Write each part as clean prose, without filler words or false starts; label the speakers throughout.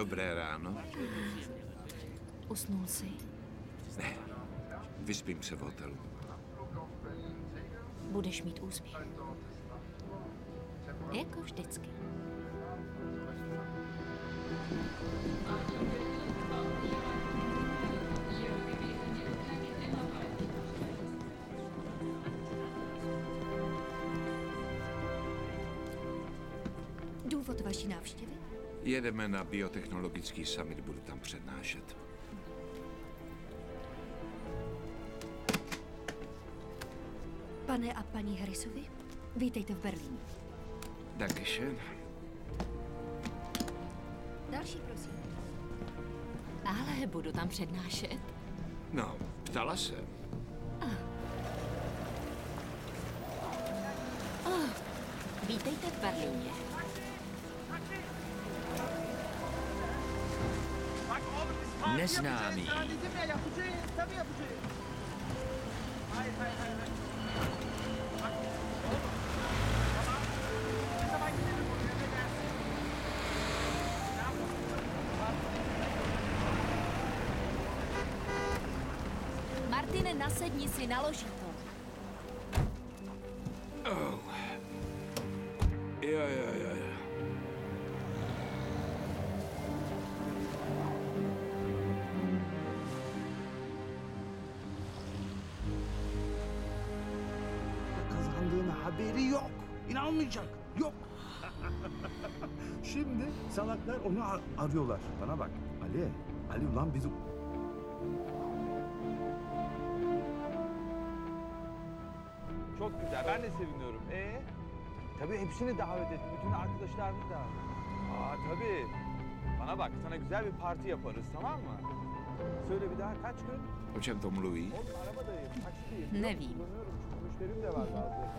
Speaker 1: Dobré ráno.
Speaker 2: Usnul jsi?
Speaker 1: Ne, vyspím se v hotelu.
Speaker 2: Budeš mít úspěch. Jako vždycky.
Speaker 3: Důvod vaší návštěvy?
Speaker 1: Jedeme na biotechnologický summit, budu tam přednášet.
Speaker 3: Pane a paní Harrisovi, vítejte v Berlíně.
Speaker 1: Dankeschön.
Speaker 3: Další, prosím.
Speaker 2: Ale budu tam přednášet.
Speaker 1: No, ptala se.
Speaker 2: Vítejte v Berlíně.
Speaker 4: Neznámý.
Speaker 2: Martine, nasedni si, naloží to.
Speaker 1: Oh. Jo.
Speaker 5: Kazandığın haberi yok. İnanmayacak. Yok. Şimdi salaklar onu arıyorlar. Bana bak. Ali ulan bizim...
Speaker 6: Çok güzel. Ben de seviniyorum. Tabii hepsini davet et. Bütün arkadaşlarını da. Tabii. Bana bak. Sana güzel bir parti yaparız. Tamam mı? Söyle bir daha. Kaç gün?
Speaker 1: O čem to mluví?
Speaker 6: Oğlum arabadayım. Taksiyim.
Speaker 2: Nevím.
Speaker 6: Kullanıyorum çünkü müşterim de var bazı.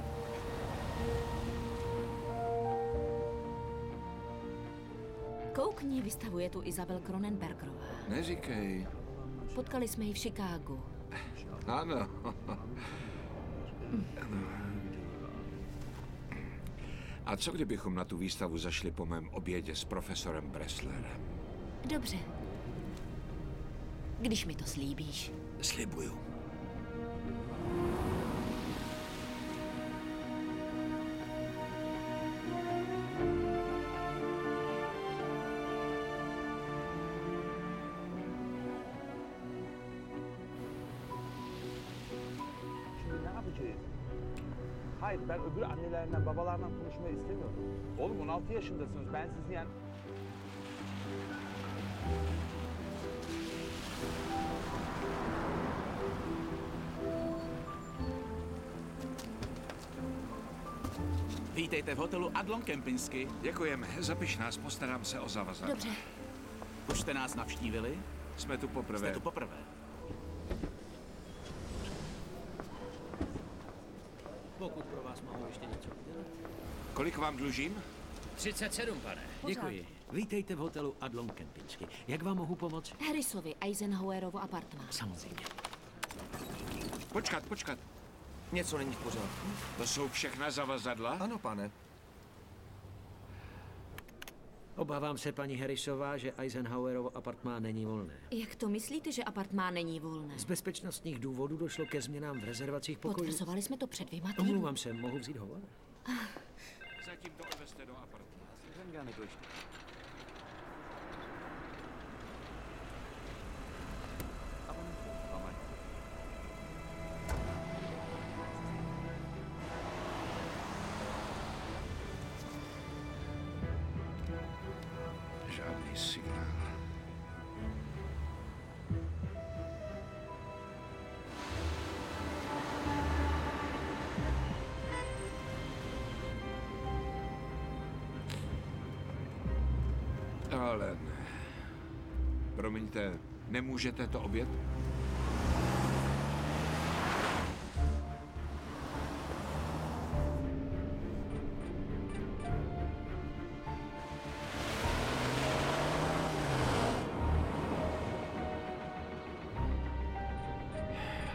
Speaker 2: Koukni, vystavuje tu Isabel Kronenbergerová.
Speaker 1: Neříkej.
Speaker 2: Potkali jsme ji v Chicagu.
Speaker 1: Ano. A co kdybychom na tu výstavu zašli po mém obědě s profesorem Bresslerem?
Speaker 2: Dobře. Když mi to slíbíš.
Speaker 1: Slibuju.
Speaker 6: Şimdi ne yapacağız? Hayır, ben öbür annelerinden, babalarından konuşmayı istemiyorum. Oğlum 16 yaşındasınız. Ben sizi yani...
Speaker 4: Vítejte v hotelu Adlon Kempinski.
Speaker 1: Děkujeme, zapiš nás, postarám se o zavazadla.
Speaker 2: Dobře.
Speaker 4: Už jste nás navštívili?
Speaker 1: Jsme tu poprvé.
Speaker 4: Jste tu poprvé.
Speaker 7: Pokud pro vás mohu ještě něco udělat.
Speaker 1: Kolik vám dlužím?
Speaker 7: 37, pane. Děkuji. Vítejte v hotelu Adlon Kempinski. Jak vám mohu pomoct?
Speaker 2: Harrisovi, Eisenhowerovo apartmán.
Speaker 7: Samozřejmě.
Speaker 1: Počkat.
Speaker 8: Něco není v pořádku?
Speaker 1: To jsou všechna zavazadla?
Speaker 8: Ano, pane.
Speaker 7: Obávám se, paní Harrisová, že Eisenhowerovo apartmán není volné.
Speaker 2: Jak to myslíte, že apartmán není volné?
Speaker 7: Z bezpečnostních důvodů došlo ke změnám v rezervacích pokojů.
Speaker 2: Potvrzovali jsme to před 2 týdny.
Speaker 7: Omlouvám se, mohu vzít hovor?
Speaker 1: Zatím to odvezte do apartmánu. Žádný signál. Ale ne. Promiňte, nemůžete to obět?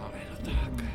Speaker 1: Ale no tak.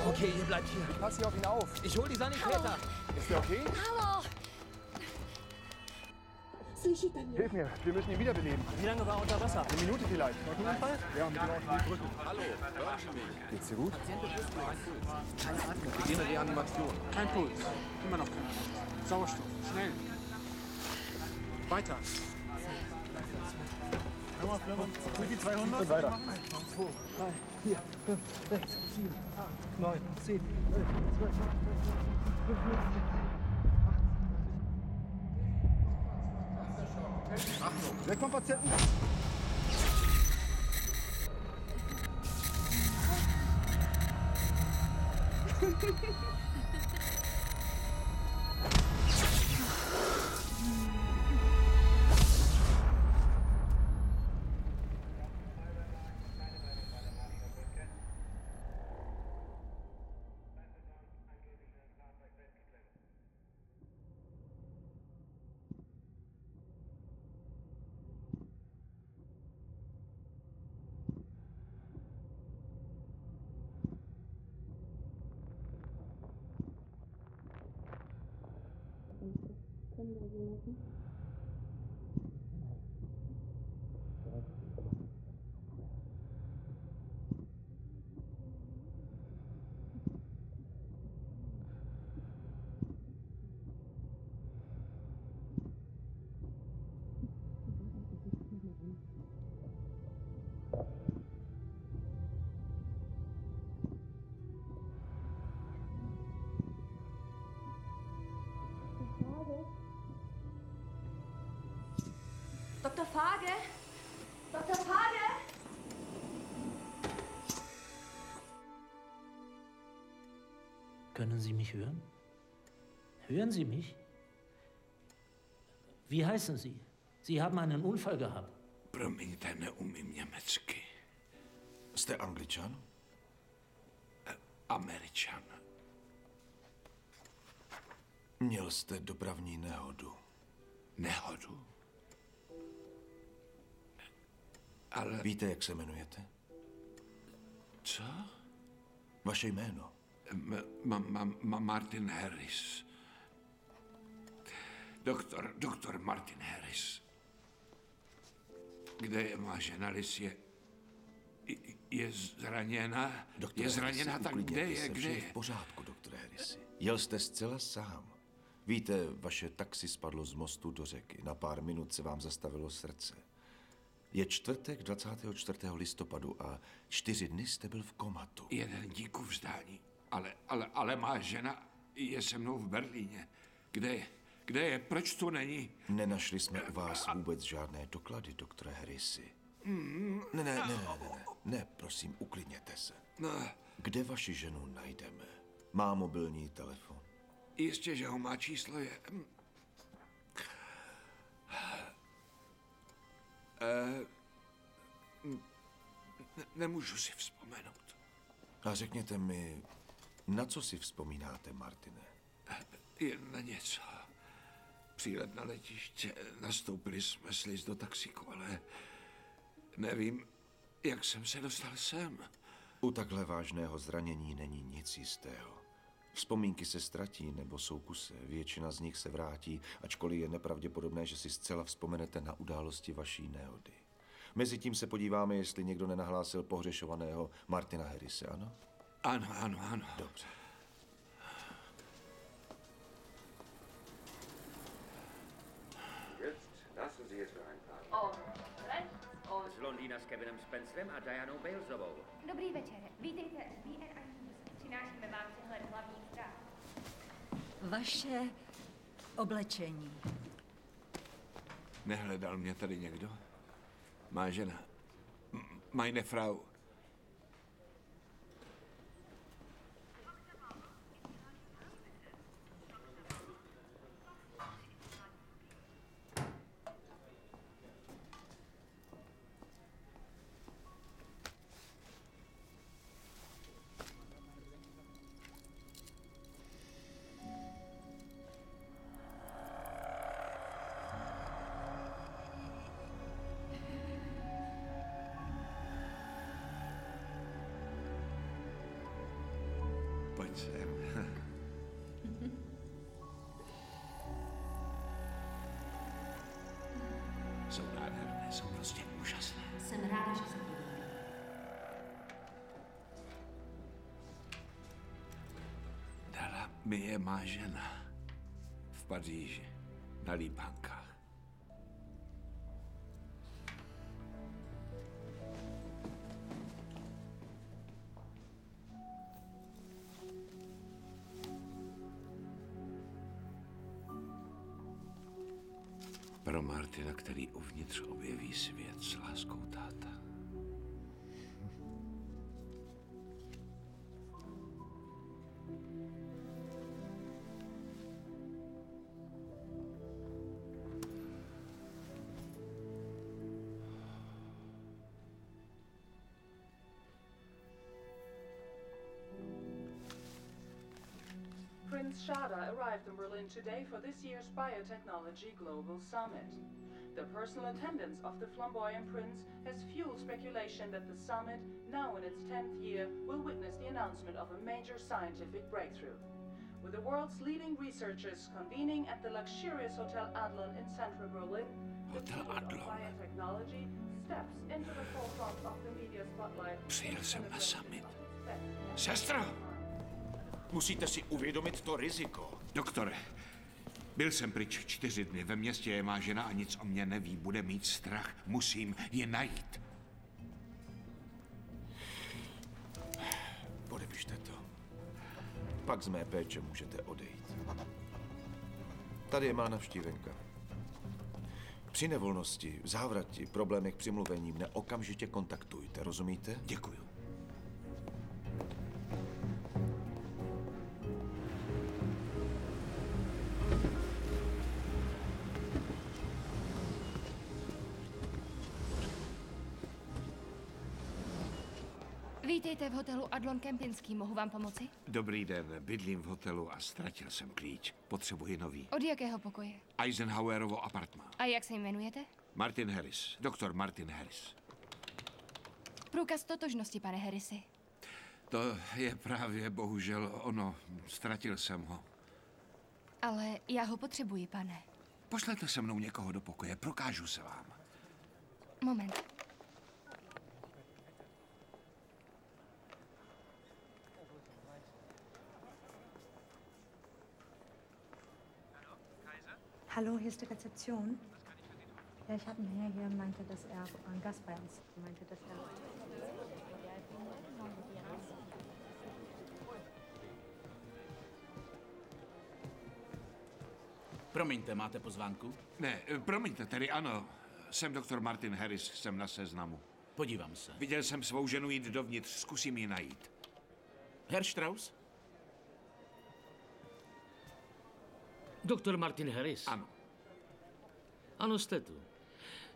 Speaker 9: Okay, ihr bleibt hier.
Speaker 6: Ich passe hier auf ihn auf.
Speaker 9: Ich hol die Sanitäter.
Speaker 6: Ist der okay?
Speaker 3: Hallo!
Speaker 6: Hilf mir, wir müssen ihn wiederbeleben.
Speaker 9: Wie lange war er unter Wasser?
Speaker 6: Eine Minute vielleicht. Unfall? Ja, mit dem Auto drücken.
Speaker 10: Hallo, hören Sie mich?
Speaker 6: Geht's dir gut?
Speaker 10: Keine Atmung. Beginn Reanimation.
Speaker 11: Kein Puls. Immer noch kein. Sauerstoff. Schnell. Weiter. Für die 200?
Speaker 6: Und weiter.
Speaker 11: 2, 3, 4, 5, 6, 7, 8, 9, 10, 11, 12, 13, 14, 15, 16.
Speaker 6: Achtung, weg vom Patienten.
Speaker 3: Dr. Fage? Dr. Fage?
Speaker 12: Können Sie mich hören? Hören Sie mich? Wie heißen Sie? Sie haben einen Unfall gehabt.
Speaker 1: Promiňte, neumím německy.
Speaker 8: Jste Angličan?
Speaker 1: Američan.
Speaker 8: Měl jste dopravní nehodu.
Speaker 1: Nehodu? Ale...
Speaker 8: Víte, jak se jmenujete?
Speaker 1: Co?
Speaker 8: Vaše jméno.
Speaker 1: Martin Harris. Doktor Martin Harris. Kde je má žena Liz? Je zraněna?
Speaker 8: Doktore
Speaker 1: Je zraněna,
Speaker 8: Harrisi,
Speaker 1: tak
Speaker 8: uklidněte se,
Speaker 1: kde
Speaker 8: vše
Speaker 1: je?
Speaker 8: je v pořádku, doktore Harrisi. Jel jste zcela sám. Víte, vaše taxi spadlo z mostu do řeky. Na pár minut se vám zastavilo srdce. Je čtvrtek 24. listopadu a 4 dny jste byl v komatu.
Speaker 1: Jeden díku vzdání. Ale má žena je se mnou v Berlíně. Kde je? Kde je? Proč tu není?
Speaker 8: Nenašli jsme u vás vůbec žádné doklady, doktore Harrisi. Ne, prosím, uklidněte se.
Speaker 1: No,
Speaker 8: Kde vaši ženu najdeme? Má mobilní telefon?
Speaker 1: jistě, že ho má číslo je... Nemůžu si vzpomenout.
Speaker 8: A řekněte mi, na co si vzpomínáte, Martine?
Speaker 1: Jen na něco. Přílet na letiště, nastoupili jsme s Liz do taxíku, ale nevím, jak jsem se dostal sem.
Speaker 8: U takhle vážného zranění není nic jistého. Vzpomínky se ztratí nebo jsou kuse, většina z nich se vrátí, ačkoliv je nepravděpodobné, že si zcela vzpomenete na události vaší nehody. Mezitím se podíváme, jestli někdo nenahlásil pohřešovaného Martina Harrise, ano?
Speaker 1: Ano.
Speaker 8: Dobře.
Speaker 7: Z Londýna s Kevinem Spencerem a Dianou Balesovou.
Speaker 13: Dobrý večer. Vítejte v BNI News. Přinášíme vám přehled hlavních zpráv.
Speaker 3: Vaše oblečení.
Speaker 1: Nehledal mě tady někdo? Má žena. Meine Frau. jsem. Jsou nádherné, jsou prostě úžasné.
Speaker 2: Jsem ráda, že se to
Speaker 1: Dala mi je má žena v Paříži na líbánkách. Pro Martina, který uvnitř objeví svět s láskou táta.
Speaker 14: Prince Shada arrived in Berlin today for this year's Biotechnology Global Summit. The personal attendance of the flamboyant prince has fueled speculation that the summit, now in its 10th year, will witness the announcement of a major scientific breakthrough. With the world's leading researchers convening at the luxurious Hotel Adlon in central Berlin, the field of biotechnology steps into the forefront of the media spotlight.
Speaker 1: Přijel jsem na summit. Sestro!
Speaker 8: Musíte si uvědomit to riziko.
Speaker 1: Doktore, byl jsem pryč 4 dny. Ve městě je má žena a nic o mě neví. Bude mít strach. Musím ji najít.
Speaker 8: Podepište to. Pak z mé péče můžete odejít. Tady je má navštívenka. Při nevolnosti, závrati, problémech při mluvení mne okamžitě kontaktujte, rozumíte?
Speaker 1: Děkuju.
Speaker 13: Vítejte v hotelu Adlon Kempinský. Mohu vám pomoci?
Speaker 1: Dobrý den, bydlím v hotelu a ztratil jsem klíč. Potřebuji nový.
Speaker 13: Od jakého pokoje?
Speaker 1: Eisenhowerovo apartmá.
Speaker 13: A jak se jmenujete?
Speaker 1: Martin Harris. Doktor Martin Harris.
Speaker 13: Průkaz totožnosti, pane Harrisi.
Speaker 1: To je právě bohužel ono. Ztratil jsem ho.
Speaker 13: Ale já ho potřebuji, pane.
Speaker 1: Pošlete se mnou někoho do pokoje, prokážu se vám.
Speaker 13: Moment.
Speaker 3: Hallo, hier ist die Rezeption. Ja, ich habe einen Herr hier, meinte, dass er ein Gast bei uns meinte, dass er...
Speaker 4: Promiňte, máte pozvánku?
Speaker 1: Ne, promiňte, tedy ano. Jsem doktor Martin Harris, jsem na seznamu.
Speaker 4: Podívám se.
Speaker 1: Viděl jsem svou ženu jít dovnitř, zkusím ji najít.
Speaker 4: Herr Strauss?
Speaker 7: Doktor Martin Harris?
Speaker 1: Ano.
Speaker 7: Ano, jste tu.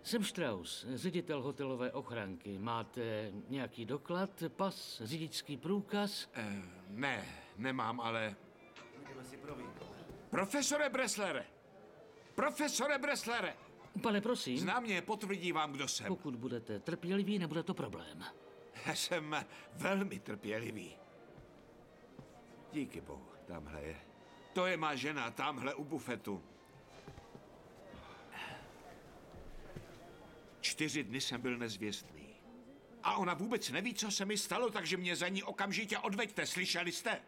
Speaker 7: Jsem Strauss, ředitel hotelové ochranky. Máte nějaký doklad, pas, řidičský průkaz?
Speaker 1: Ne, nemám, ale... Profesore Bresslere! Profesore Bresslere!
Speaker 7: Pane, prosím.
Speaker 1: Znám mě, potvrdí vám, kdo jsem.
Speaker 7: Pokud budete trpěliví, nebude to problém.
Speaker 1: Já jsem velmi trpělivý. Díky bohu, tamhle je. To je má žena, tamhle u bufetu. 4 dny jsem byl nezvěstný. A ona vůbec neví, co se mi stalo, takže mě za ní okamžitě odveďte, slyšeli jste?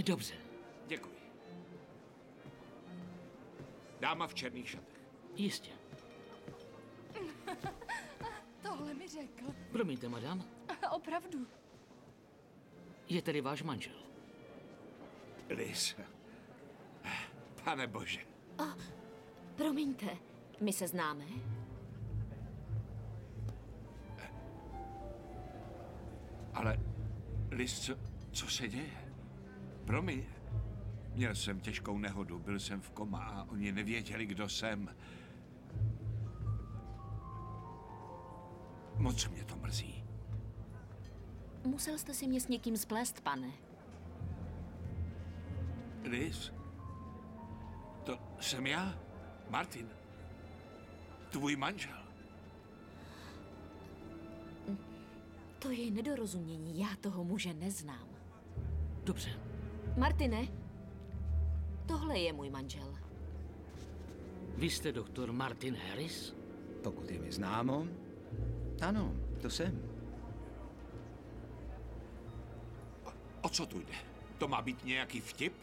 Speaker 7: Dobře.
Speaker 1: Děkuji. Dáma v černých šatech.
Speaker 7: Jistě.
Speaker 13: Tohle mi řekl.
Speaker 7: Promiňte, madam.
Speaker 13: Opravdu.
Speaker 7: Je tedy váš manžel?
Speaker 1: Liz. Pane bože.
Speaker 2: Promiňte, my se známe?
Speaker 1: Ale, Liz, co se děje? Promiň, měl jsem těžkou nehodu, byl jsem v koma a oni nevěděli, kdo jsem. Moc mě to mrzí.
Speaker 2: Musel jste si mě s někým splést, pane.
Speaker 1: Liz, to jsem já, Martin, tvůj manžel.
Speaker 2: To je nedorozumění, já toho muže neznám.
Speaker 7: Dobře.
Speaker 2: Martine, tohle je můj manžel.
Speaker 7: Vy jste doktor Martin Harris?
Speaker 15: Pokud je mi známo, ano, to jsem.
Speaker 1: O co tu jde? To má být nějaký vtip?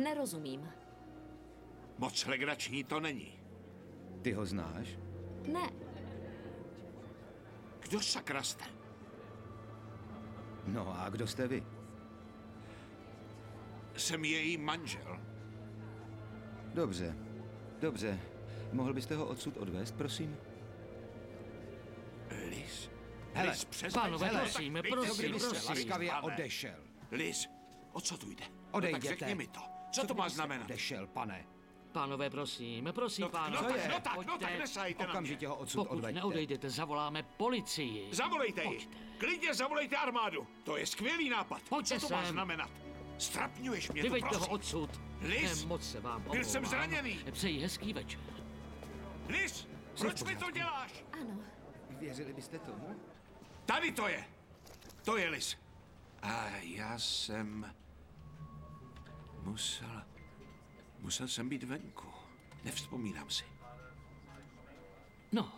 Speaker 2: Nerozumím.
Speaker 1: Moc legrační to není.
Speaker 15: Ty ho znáš?
Speaker 2: Ne,
Speaker 1: Kdo sakra jste?
Speaker 15: No a kdo jste vy?
Speaker 1: Jsem její manžel.
Speaker 15: Dobře, dobře. Mohl byste ho odsud odvést, prosím?
Speaker 1: Liz?
Speaker 15: Hele,
Speaker 1: Liz, přestaň.
Speaker 7: pánové,
Speaker 1: Hele,
Speaker 7: prosím,
Speaker 1: tak
Speaker 7: prosím,
Speaker 1: kdybyste
Speaker 7: prosím.
Speaker 1: laskavě
Speaker 15: Pane.
Speaker 1: odešel. Liz, o co tu jde?
Speaker 15: Odejděte.
Speaker 1: No tak řekni mi to. Co to má znamenat?
Speaker 15: Odešel, pane.
Speaker 7: Pánové, prosím,
Speaker 1: No
Speaker 7: pánové.
Speaker 1: tak nesahejte na mě.
Speaker 15: Okamžitě ho odsud
Speaker 7: Pokud
Speaker 15: odveďte.
Speaker 7: neodejdete, zavoláme policii.
Speaker 1: Zavolejte ji.
Speaker 7: Pojďte.
Speaker 1: Klidně zavolejte armádu. To je skvělý nápad.
Speaker 7: Pojďte
Speaker 1: Co to má
Speaker 7: sem.
Speaker 1: znamenat? Strapňuješ mě tu,
Speaker 7: Vyveďte ho
Speaker 1: prosím.
Speaker 7: odsud.
Speaker 1: Liz,
Speaker 7: Moc se vám
Speaker 1: byl jsem
Speaker 7: omlouvám.
Speaker 1: zraněný.
Speaker 7: Přeji hezký večer.
Speaker 1: Liz, proč mi to děláš?
Speaker 2: ano.
Speaker 15: Věřili byste tomu?
Speaker 1: Tady to je. To je Liz. A já jsem... Musel jsem být venku. Nevzpomínám si.
Speaker 7: No,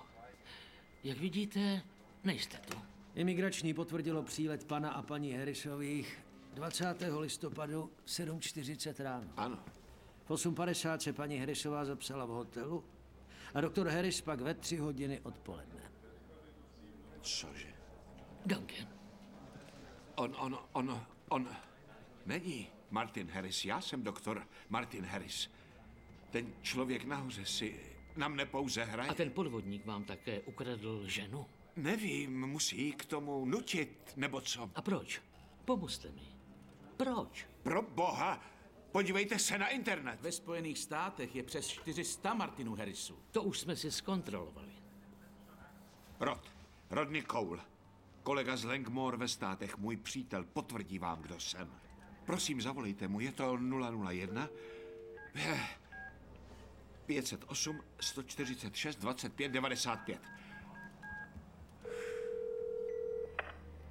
Speaker 7: jak vidíte, nejste tu.
Speaker 11: Imigrační potvrdilo přílet pana a paní Harrisových 20. listopadu 7:40 ráno.
Speaker 1: Ano.
Speaker 11: V 8:50 se paní Harrisová zapsala v hotelu a doktor Harris pak ve 3 hodiny odpoledne.
Speaker 1: Cože?
Speaker 7: Duncan.
Speaker 1: On není Martin Harris. Já jsem doktor Martin Harris. Ten člověk nahoře si na mne pouze hraje.
Speaker 7: A ten podvodník vám také ukradl ženu?
Speaker 1: Nevím, musí k tomu nutit, nebo co?
Speaker 7: A proč? Pomozte mi. Proč?
Speaker 1: Pro boha, podívejte se na internet.
Speaker 4: Ve Spojených státech je přes 400 Martinů Harrisů.
Speaker 7: To už jsme si zkontrolovali.
Speaker 1: Rodney Cole. Kolega z Langmore ve státech, můj přítel, potvrdí vám, kdo jsem. Prosím, zavolejte mu, je to 001 508 146 25 95.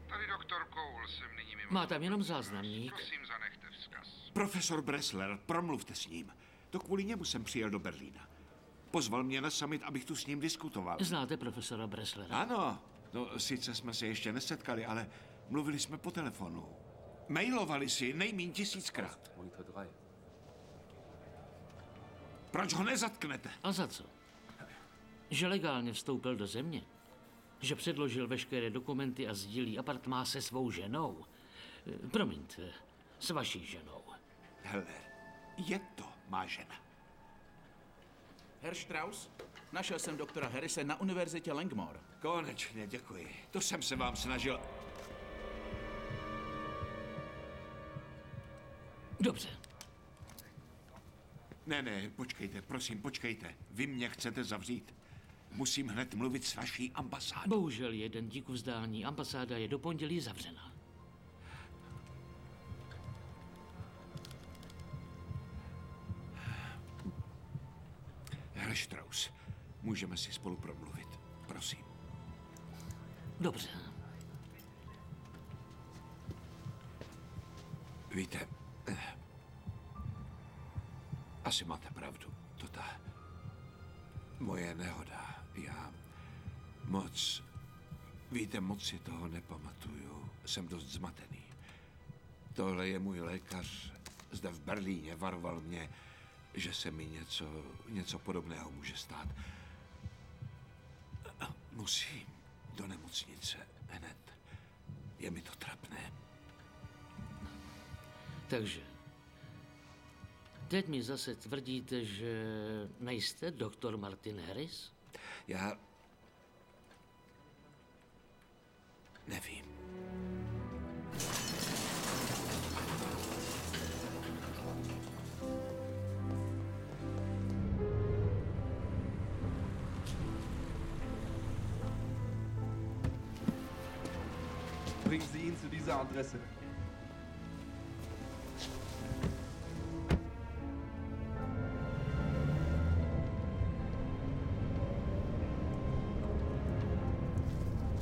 Speaker 16: Tady doktor Cole, jsem nyní mimo.
Speaker 7: Má tam jenom záznamník.
Speaker 16: Prosím, zanechte vzkaz.
Speaker 1: Profesor Bressler, promluvte s ním. To kvůli němu jsem přijel do Berlína. Pozval mě na summit, abych tu s ním diskutoval.
Speaker 7: Znáte profesora Bresslera?
Speaker 1: Ano, no sice jsme se ještě nesetkali, ale mluvili jsme po telefonu. Mailovali si nejmíň 1000krát. Proč ho nezatknete?
Speaker 7: A za co? Že legálně vstoupil do země? Že předložil veškeré dokumenty a sdílí apartmá se svou ženou? Promiňte, s vaší ženou.
Speaker 1: Hele, je to má žena.
Speaker 4: Herr Strauss, našel jsem doktora Harrise na univerzitě Langmore.
Speaker 1: Konečně, děkuji. To jsem se vám snažil.
Speaker 7: Dobře.
Speaker 1: Ne, počkejte, prosím, počkejte. Vy mě chcete zavřít. Musím hned mluvit s vaší ambasádou.
Speaker 7: Bohužel jeden díku vzdání. Ambasáda je do pondělí zavřena.
Speaker 1: Herr Strauss, můžeme si spolu promluvit. Prosím.
Speaker 7: Dobře.
Speaker 1: Víte, asi máte pravdu. To ta moje nehoda. Já moc si toho nepamatuju. Jsem dost zmatený. Tohle je můj lékař zde v Berlíně. Varoval mě, že se mi něco podobného může stát. Musím do nemocnice hned. Je mi to trapné.
Speaker 7: Takže, teď mi zase tvrdíte, že nejste doktor Martin Harris?
Speaker 1: Já nevím.
Speaker 5: Bringen Sie ihn zu dieser Adresse.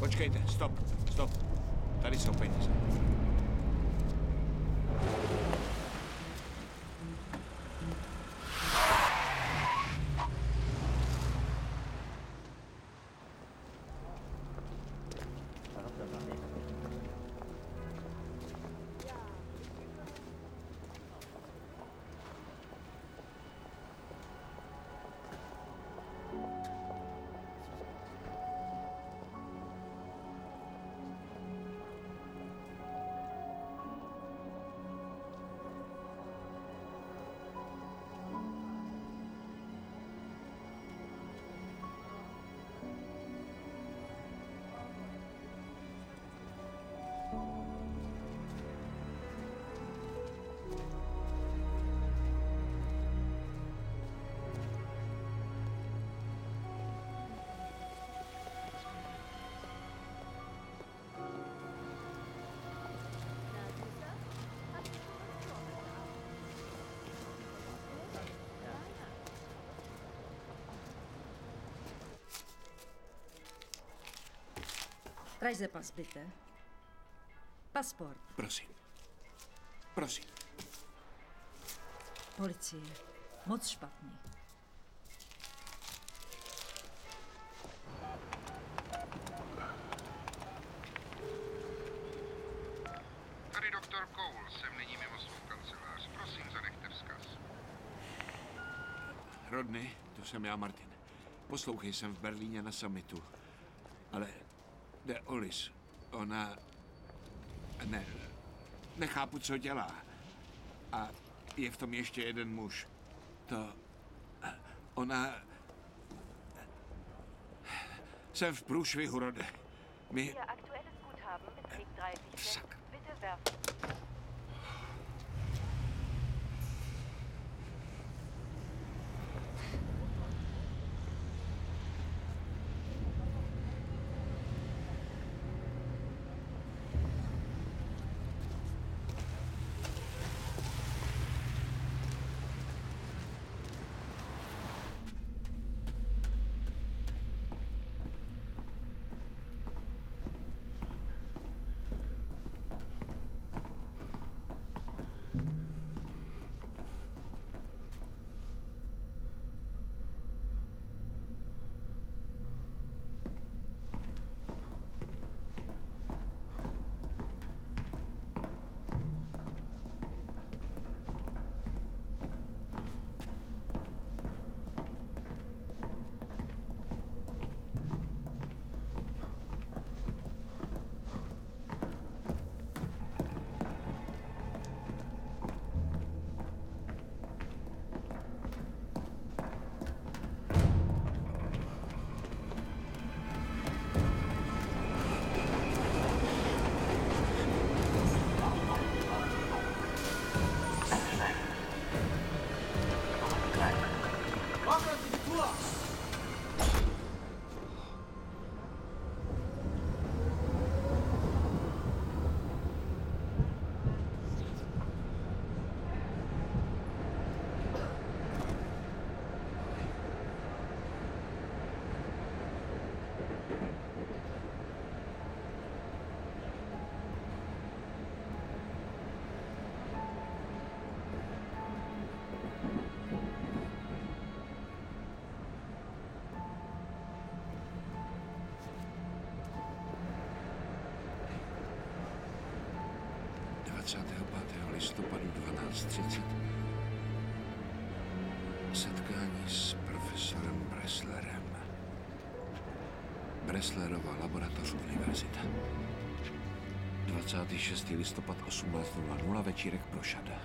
Speaker 1: Počkejte, stop. Tady jsou peníze.
Speaker 17: Reisepass, bitte. Pasport.
Speaker 1: Prosím.
Speaker 17: Policie. Moc špatný.
Speaker 16: Tady doktor Cole, jsem nyní mimo svou kancelář. Prosím, zanechte vzkaz.
Speaker 1: Rodney, to jsem já, Martin. Poslouchej, jsem v Berlíně na summitu. Ale jde o Liz. Ona... Nechápu, co dělá. A je v tom ještě jeden muž. Ona... Jsem v průšvihu, Rode.
Speaker 18: Ihr aktuelles Guthaben beträgt 30 Cent. Bitte werfen.
Speaker 1: Listopadu 12:30. Setkání s profesorem Bresslerem. Bresslerova laboratoř univerzita. 26. listopad 18:00 večírek pro Šada.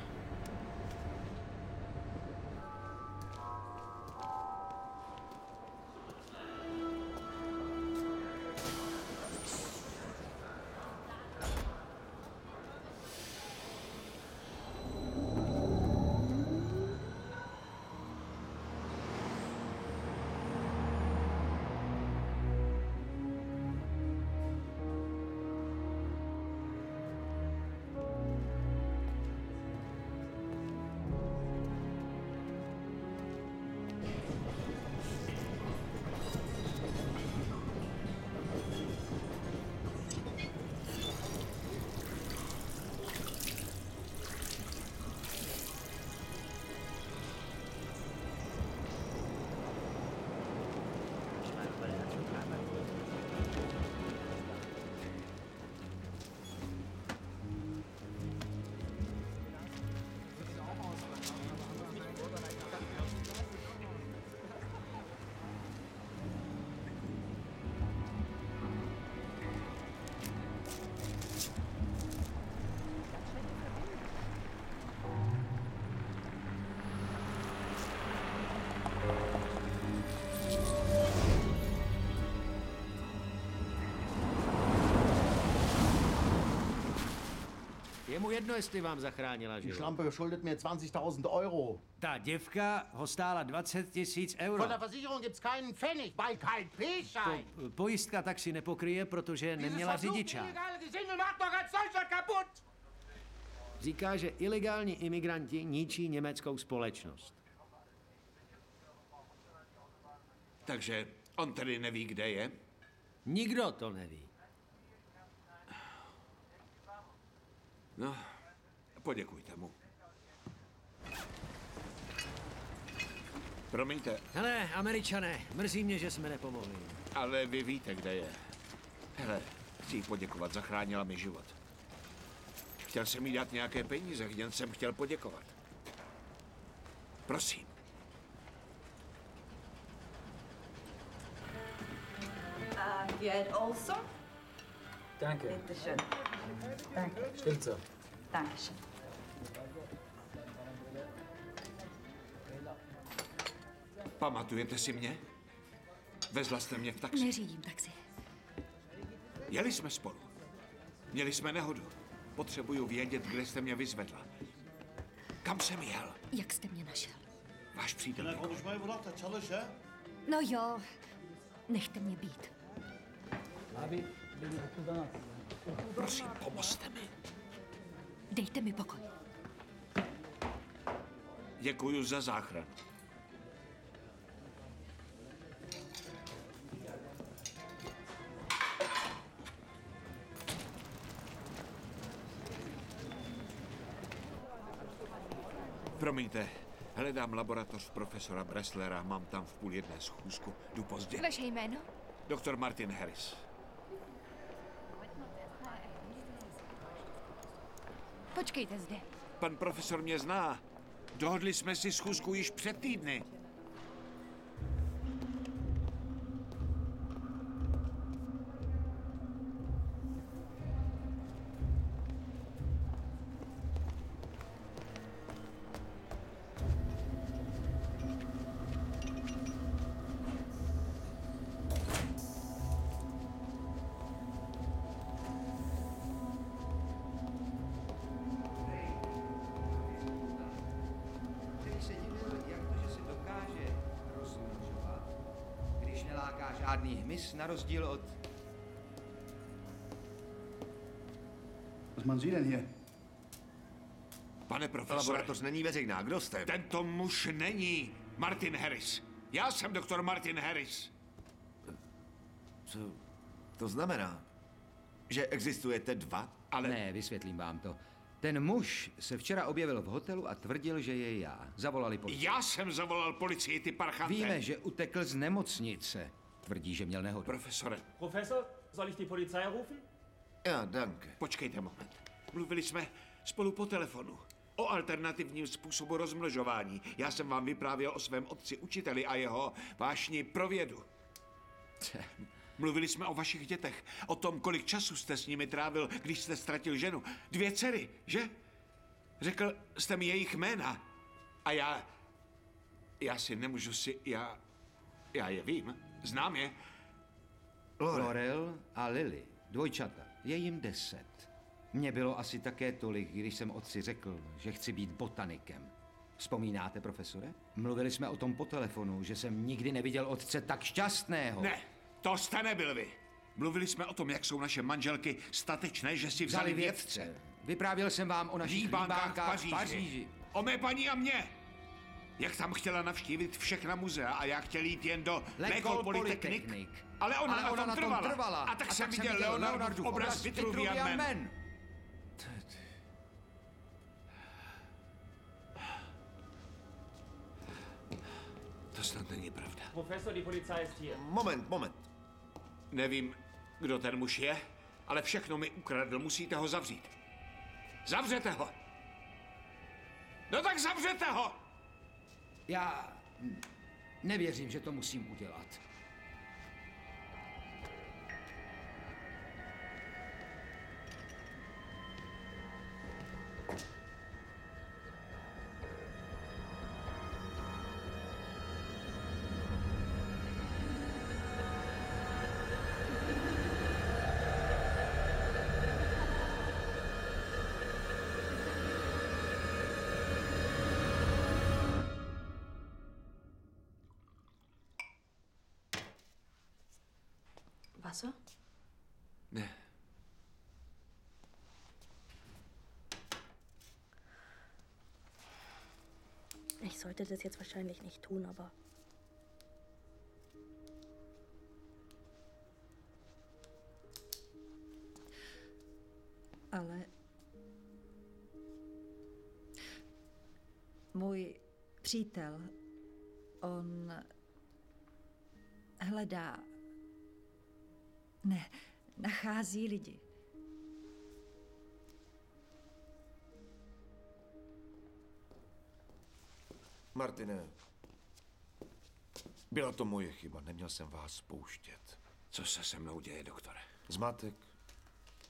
Speaker 19: mu jedno, jestli vám zachránila
Speaker 20: Die
Speaker 19: život.
Speaker 20: Schlampe schuldet mir 20.000 Euro.
Speaker 19: Ta děvka ho stála 20 000 euro.
Speaker 20: Von der Versicherung gibt's keinen Pfennig, weil kein P-Schein.
Speaker 19: Pojistka tak si nepokryje, protože neměla řidičák.
Speaker 20: illegale Gesindel macht doch als solcher kaputt.
Speaker 19: Říká, že ilegální imigranti ničí německou společnost.
Speaker 1: Takže on tedy neví, kde je?
Speaker 19: Nikdo to neví.
Speaker 1: No, poděkujte mu. Promiňte,
Speaker 19: Hele, Američané, mrzí mě, že jsme nepomohli.
Speaker 1: ale vy víte, kde je. Hele, chci jí poděkovat, zachránila mi život. Chtěl jsem jí dát nějaké peníze, jen jsem chtěl poděkovat. Prosím.
Speaker 21: Gerd Olson.
Speaker 11: Danke.
Speaker 21: Bitte schön. Danke.
Speaker 11: Stimmt so.
Speaker 21: Dankeschön.
Speaker 1: Pamatujete si mě? Vezla jste mě v taxi.
Speaker 2: Neřídím taxi.
Speaker 1: Jeli jsme spolu. Měli jsme nehodu. Potřebuju vědět, kde jste mě vyzvedla. Kam jsem jel?
Speaker 2: Jak jste mě našel?
Speaker 1: Váš přítel.
Speaker 2: No jo, nechte mě být.
Speaker 1: Prosím, pomozte mi.
Speaker 2: Dejte mi pokoj.
Speaker 1: Děkuju za záchranu. Promiňte, hledám laboratoř profesora Bresslera, mám tam v 12:30 schůzku. Jdu pozdě.
Speaker 2: Vaše jméno?
Speaker 1: Doktor Martin Harris.
Speaker 2: Počkejte zde.
Speaker 1: Pan profesor mě zná. Dohodli jsme si schůzku již před týdny.
Speaker 15: Který se divil, jak to, že si dokáže rozmnožovat, když neláká žádný hmyz, na rozdíl od...
Speaker 5: Was machen Sie denn hier?
Speaker 1: Pane profesore.
Speaker 8: Laboratoř není veřejná. Kdo jste?
Speaker 1: Tento muž není Martin Harris. Já jsem doktor Martin Harris.
Speaker 8: Co to znamená? Že existujete dva?
Speaker 15: Ale... Ne, vysvětlím vám to. Ten muž se včera objevil v hotelu a tvrdil, že je já. Zavolali policii.
Speaker 1: Já jsem zavolal policii, ty parchante.
Speaker 15: Víme, že utekl z nemocnice. Tvrdí, že měl nehodu.
Speaker 1: Profesore.
Speaker 9: Professor, soll ich die Polizei rufen?
Speaker 8: Ja, danke.
Speaker 1: Počkejte moment. Mluvili jsme spolu po telefonu o alternativním způsobu rozmnožování. Já jsem vám vyprávěl o svém otci učiteli a jeho vášni pro vědu. Mluvili jsme o vašich dětech, o tom, kolik času jste s nimi trávil, když jste ztratil ženu. 2 dcery, že? Řekl jste mi jejich jména. A já si nemůžu já je vím, znám je.
Speaker 15: Laurel a Lily, dvojčata, je jim 10. Mně bylo asi také tolik, když jsem otci řekl, že chci být botanikem. Vzpomínáte, profesore? Mluvili jsme o tom po telefonu, že jsem nikdy neviděl otce tak šťastného.
Speaker 1: Ne, to jste nebyl vy. Mluvili jsme o tom, jak jsou naše manželky statečné, že si vzali vědce.
Speaker 15: Vyprávěl jsem vám o našich líbánkách v Paříži.
Speaker 1: O mé paní a mě. Jak tam chtěla navštívit všechna muzea a já chtěl jít jen do L'École Polytechnique. Ale ona na tom trvala. A tak jsem viděl Leonardův obraz Vitruvian Man. To snad není pravda.
Speaker 9: Professor, die Polizei ist hier.
Speaker 8: Moment.
Speaker 1: Nevím, kdo ten muž je, ale všechno mi ukradl. Musíte ho zavřít. Zavřete ho! No tak zavřete ho!
Speaker 15: Já nevěřím, že to musím udělat.
Speaker 17: Wasser?
Speaker 1: Ne.
Speaker 10: Ich sollte das jetzt wahrscheinlich nicht tun, aber...
Speaker 17: Ale... Můj přítel, on hledá... Ne, nachází lidi.
Speaker 8: Martine, byla to moje chyba, neměl jsem vás spouštět.
Speaker 1: Co se se mnou děje, doktore?
Speaker 8: Zmatek,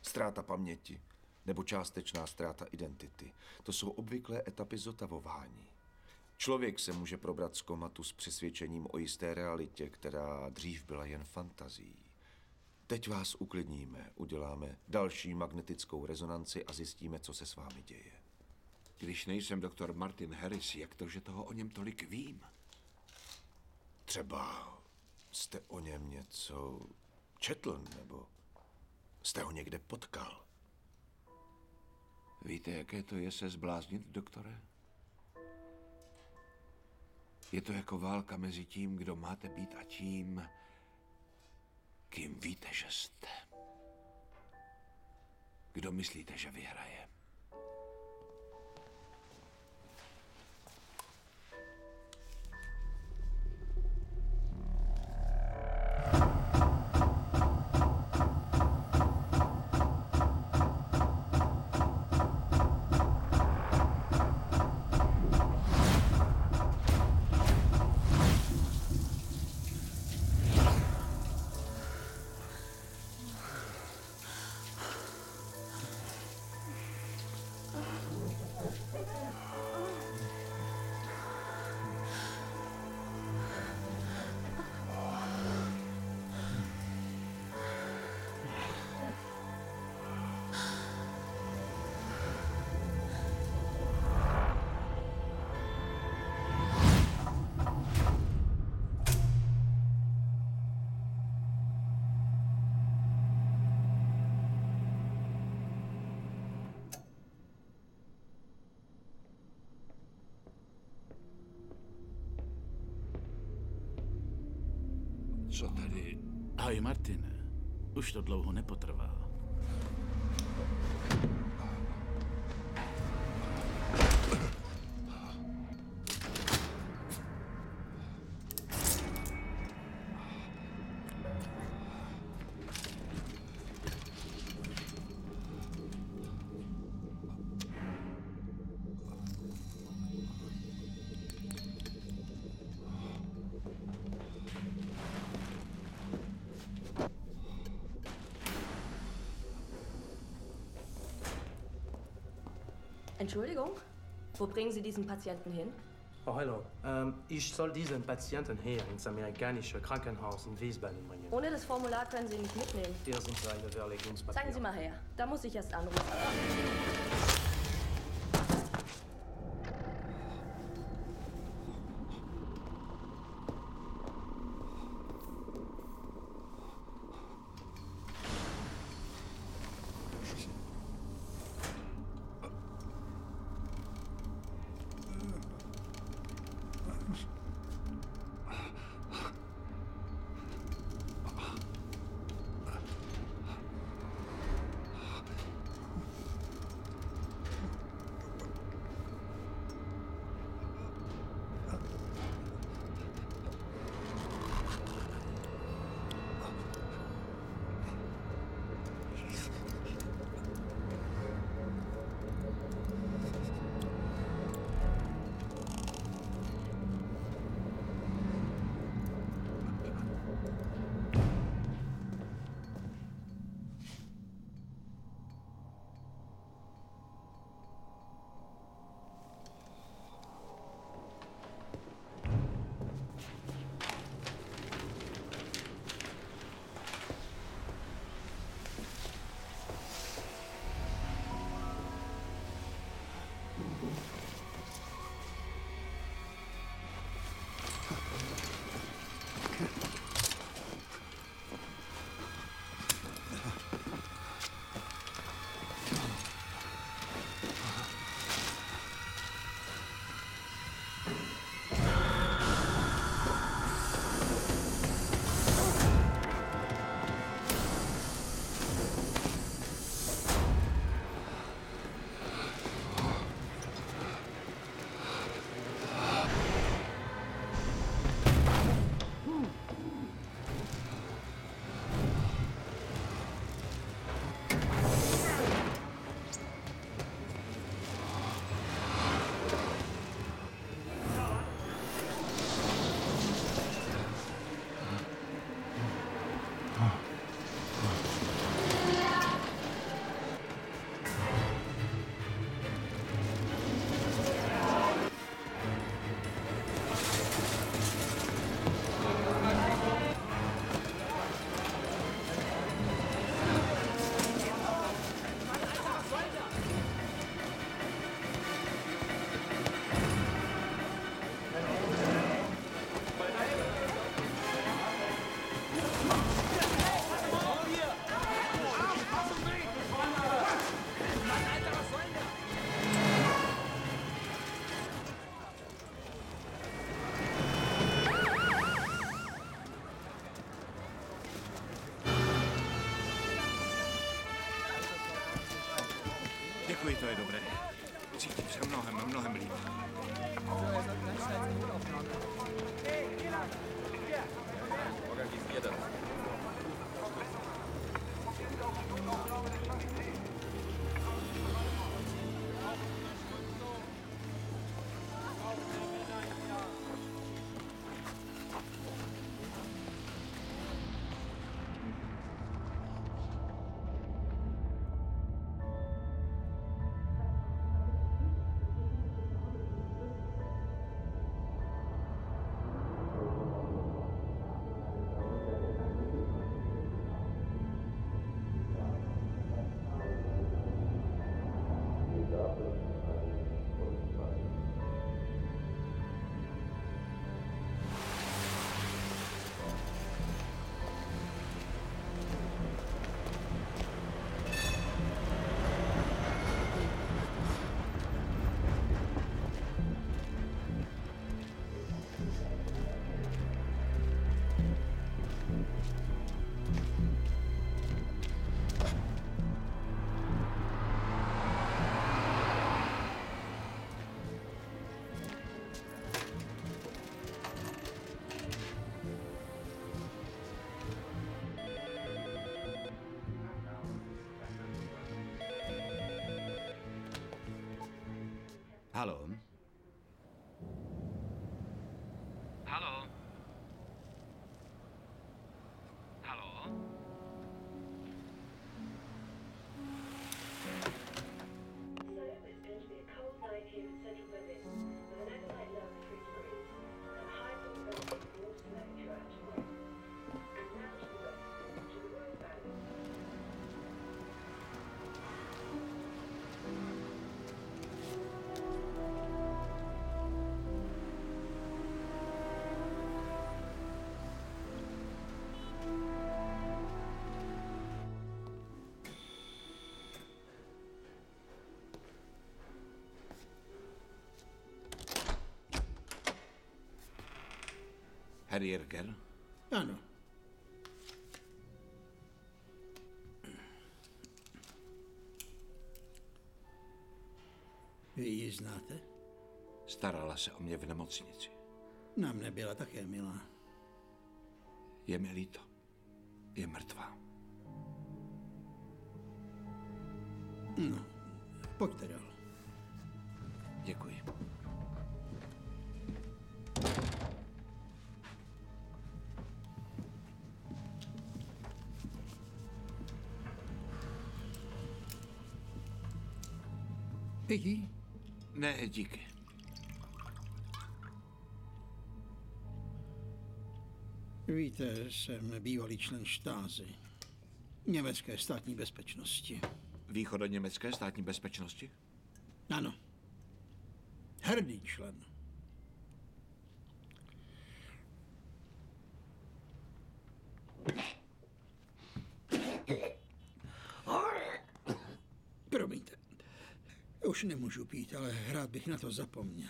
Speaker 8: ztráta paměti nebo částečná ztráta identity. To jsou obvyklé etapy zotavování. Člověk se může probrat z komatu s přesvědčením o jisté realitě, která dřív byla jen fantazií. Teď vás uklidníme, uděláme další magnetickou rezonanci a zjistíme, co se s vámi děje.
Speaker 1: Když nejsem doktor Martin Harris, jak to, že toho o něm tolik vím?
Speaker 8: Třeba jste o něm něco četl, nebo jste ho někde potkal?
Speaker 1: Víte, jaké to je se zbláznit, doktore? Je to jako válka mezi tím, kdo máte být a tím, kým víte, že jste. Kdo myslíte, že vyhraje? Co tady?
Speaker 4: Ahoj, Martine. Už to dlouho nepotrvá.
Speaker 22: Entschuldigung, wo bringen Sie diesen Patienten hin?
Speaker 9: Oh, hallo. Ich soll diesen Patienten hier ins amerikanische Krankenhaus in Wiesbaden bringen.
Speaker 22: Ohne das Formular können Sie nicht mitnehmen.
Speaker 9: Hier sind seine Verlegungspapiere.
Speaker 22: Zeigen Sie mal her. Da muss ich erst anrufen.
Speaker 1: Děkuji, to je dobré. Cítím se mnohem líp.
Speaker 15: Haló?
Speaker 7: Haló? Haló?
Speaker 1: Herr Jirger?
Speaker 6: Ano. Vy ji znáte?
Speaker 1: Starala se o mě v nemocnici.
Speaker 6: Nám nebyla také milá.
Speaker 1: Je mi líto. Je mrtvá.
Speaker 6: No, pojďte dál.
Speaker 1: Děkuji.
Speaker 6: Pěti?
Speaker 1: Ne, díky.
Speaker 6: Víte, jsem bývalý člen štázy. Německé státní bezpečnosti.
Speaker 1: Východoněmecké státní bezpečnosti?
Speaker 6: Ano. Hrdý člen. Promiňte. Už nemůžu pít, ale rád bych na to zapomněl.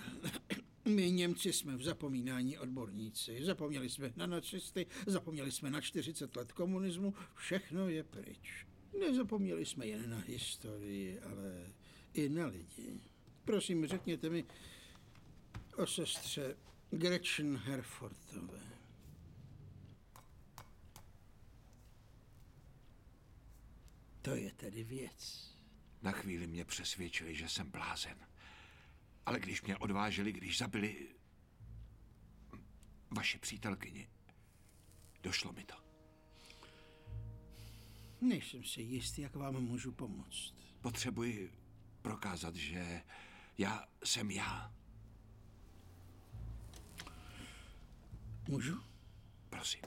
Speaker 6: My Němci jsme v zapomínání odborníci. Zapomněli jsme na nacisty, zapomněli jsme na 40 let komunismu, všechno je pryč. Nezapomněli jsme jen na historii, ale i na lidi. Prosím, řekněte mi o sestře Gretchen Herfortové. To je tedy věc.
Speaker 1: Na chvíli mě přesvědčili, že jsem blázen. Ale když mě odváželi, když zabili vaši přítelkyni, došlo mi to.
Speaker 6: Nejsem si jistý, jak vám můžu pomoct.
Speaker 1: Potřebuji prokázat, že já jsem já.
Speaker 6: Můžu?
Speaker 1: Prosím.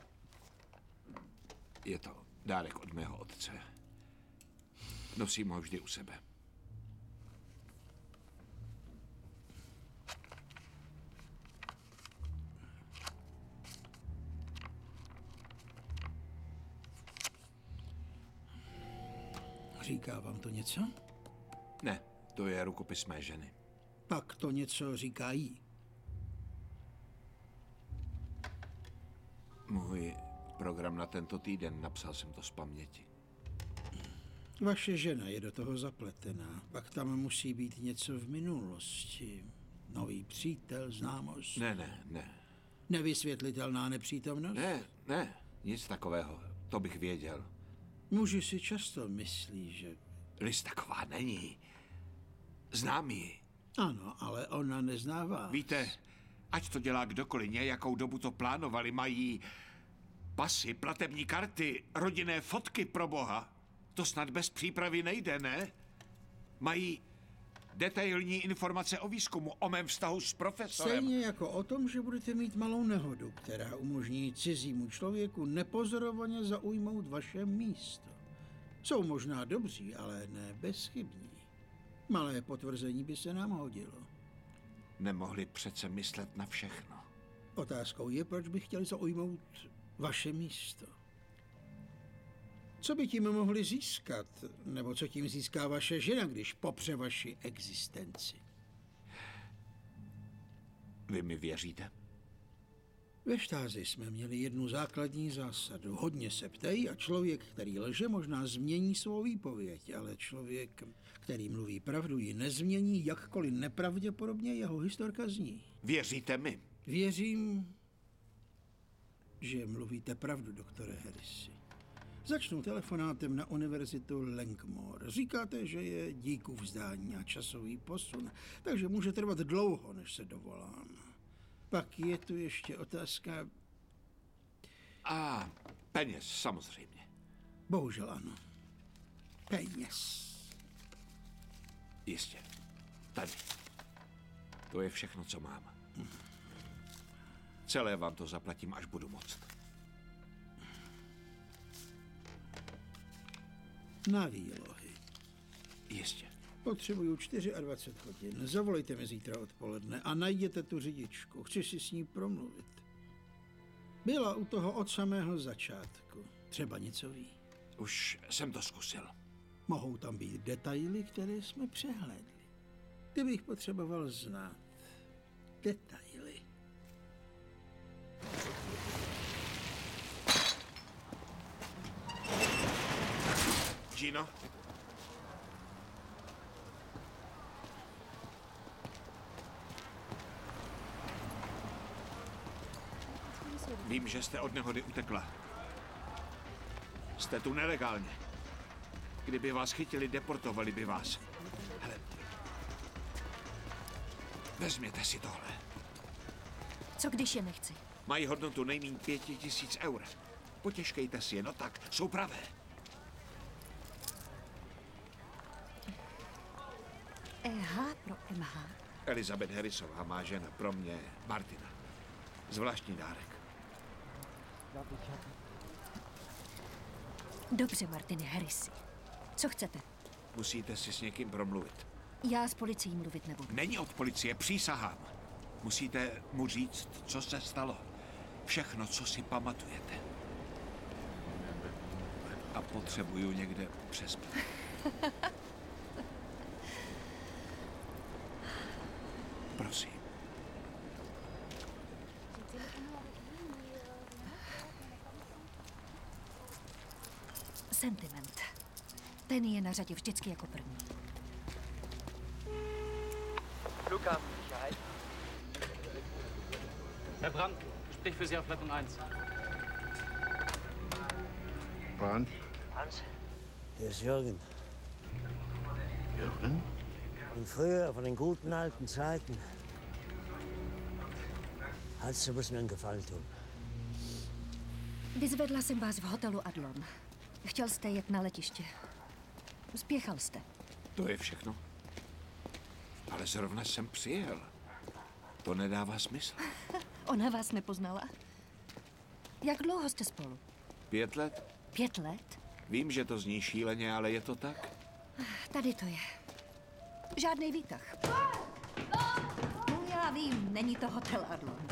Speaker 1: Je to dárek od mého otce. Nosím ho vždy u sebe.
Speaker 6: Říká vám to něco?
Speaker 1: Ne, to je rukopis mé ženy.
Speaker 6: Pak to něco říká jí.
Speaker 1: Můj program na tento týden, napsal jsem to z paměti.
Speaker 6: Vaše žena je do toho zapletená. Pak tam musí být něco v minulosti. Nový přítel, známost.
Speaker 1: Ne.
Speaker 6: Nevysvětlitelná nepřítomnost?
Speaker 1: Ne, nic takového. To bych věděl.
Speaker 6: Muži si často myslí, že...
Speaker 1: Liz taková není. Znám ji.
Speaker 6: Ano, ale ona nezná vás.
Speaker 1: Víte, ať to dělá kdokoliv, nějakou dobu to plánovali, mají pasy, platební karty, rodinné fotky, pro boha. To snad bez přípravy nejde, ne? Mají detailní informace o výzkumu, o mém vztahu s profesorem.
Speaker 6: Stejně jako o tom, že budete mít malou nehodu, která umožní cizímu člověku nepozorovaně zaujmout vaše místo. Jsou možná dobří, ale ne bezchybní. Malé potvrzení by se nám hodilo.
Speaker 1: Nemohli přece myslet na všechno.
Speaker 6: Otázkou je, proč by chtěli zaujmout vaše místo. Co by tím mohli získat? Nebo co tím získá vaše žena, když popře vaši existenci?
Speaker 1: Vy mi věříte?
Speaker 6: Ve štázi jsme měli jednu základní zásadu. Hodně se ptej a člověk, který lže, možná změní svou výpověď, ale člověk, který mluví pravdu, ji nezmění, jakkoliv nepravděpodobně jeho historka zní.
Speaker 1: Věříte mi?
Speaker 6: Věřím, že mluvíte pravdu, doktore Harrisi. Začnu telefonátem na univerzitu Langmore. Říkáte, že je díku vzdání a časový posun, takže může trvat dlouho, než se dovolám. Pak je tu ještě otázka...
Speaker 1: A peněz, samozřejmě.
Speaker 6: Bohužel ano. Peněz.
Speaker 1: Jistě. Tady. To je všechno, co mám. Celé vám to zaplatím, až budu moct.
Speaker 6: Na výlohy.
Speaker 1: Jistě.
Speaker 6: Potřebuju 24 hodin. Zavolejte mi zítra odpoledne a najděte tu řidičku. Chci si s ní promluvit. Byla u toho od samého začátku. Třeba něco ví.
Speaker 1: Už jsem to zkusil.
Speaker 6: Mohou tam být detaily, které jsme přehlédli. Ty bych potřeboval znát. Detaily.
Speaker 1: Gino? Vím, že jste od nehody utekla. Jste tu nelegálně. Kdyby vás chytili, deportovali by vás. Hele, vezměte si tohle.
Speaker 2: Co když je nechci?
Speaker 1: Mají hodnotu nejméně 5 000 eur. Potěžkejte si je, no tak, jsou pravé.
Speaker 2: EH pro MH.
Speaker 1: Elizabeth Harrisová má žena, pro mě Martina. Zvláštní dárek.
Speaker 2: Dobře, Martine Harrisi. Co chcete?
Speaker 1: Musíte si s někým promluvit.
Speaker 2: Já s policií mluvit nebudu.
Speaker 1: Není od policie, přísahám. Musíte mu říct, co se stalo. Všechno, co si pamatujete. A potřebuju někde přespat. Prosím.
Speaker 2: Sentiment. Ten je na řadě vždycky jako první.
Speaker 12: Flughafensicherheit. Herr Brandt, sprich für Sie auf Leitung 1.
Speaker 14: Brandt?
Speaker 12: Hans?
Speaker 23: Hier ist Jürgen.
Speaker 14: Jürgen?
Speaker 23: Und früher, von den guten alten Zeiten. Hans, du musst mir einen Gefallen tun.
Speaker 2: Vyzvedla jsem vás v hotelu Adlon. Chtěl jste jet na letiště. Spěchal jste.
Speaker 1: To je všechno? Ale zrovna jsem přijel. To nedává smysl.
Speaker 2: Ona vás nepoznala? Jak dlouho jste spolu?
Speaker 1: 5 let?
Speaker 2: 5 let?
Speaker 1: Vím, že to zní šíleně, ale je to tak.
Speaker 2: Tady to je. Žádný výtah. No, já vím, není to hotel Adlon.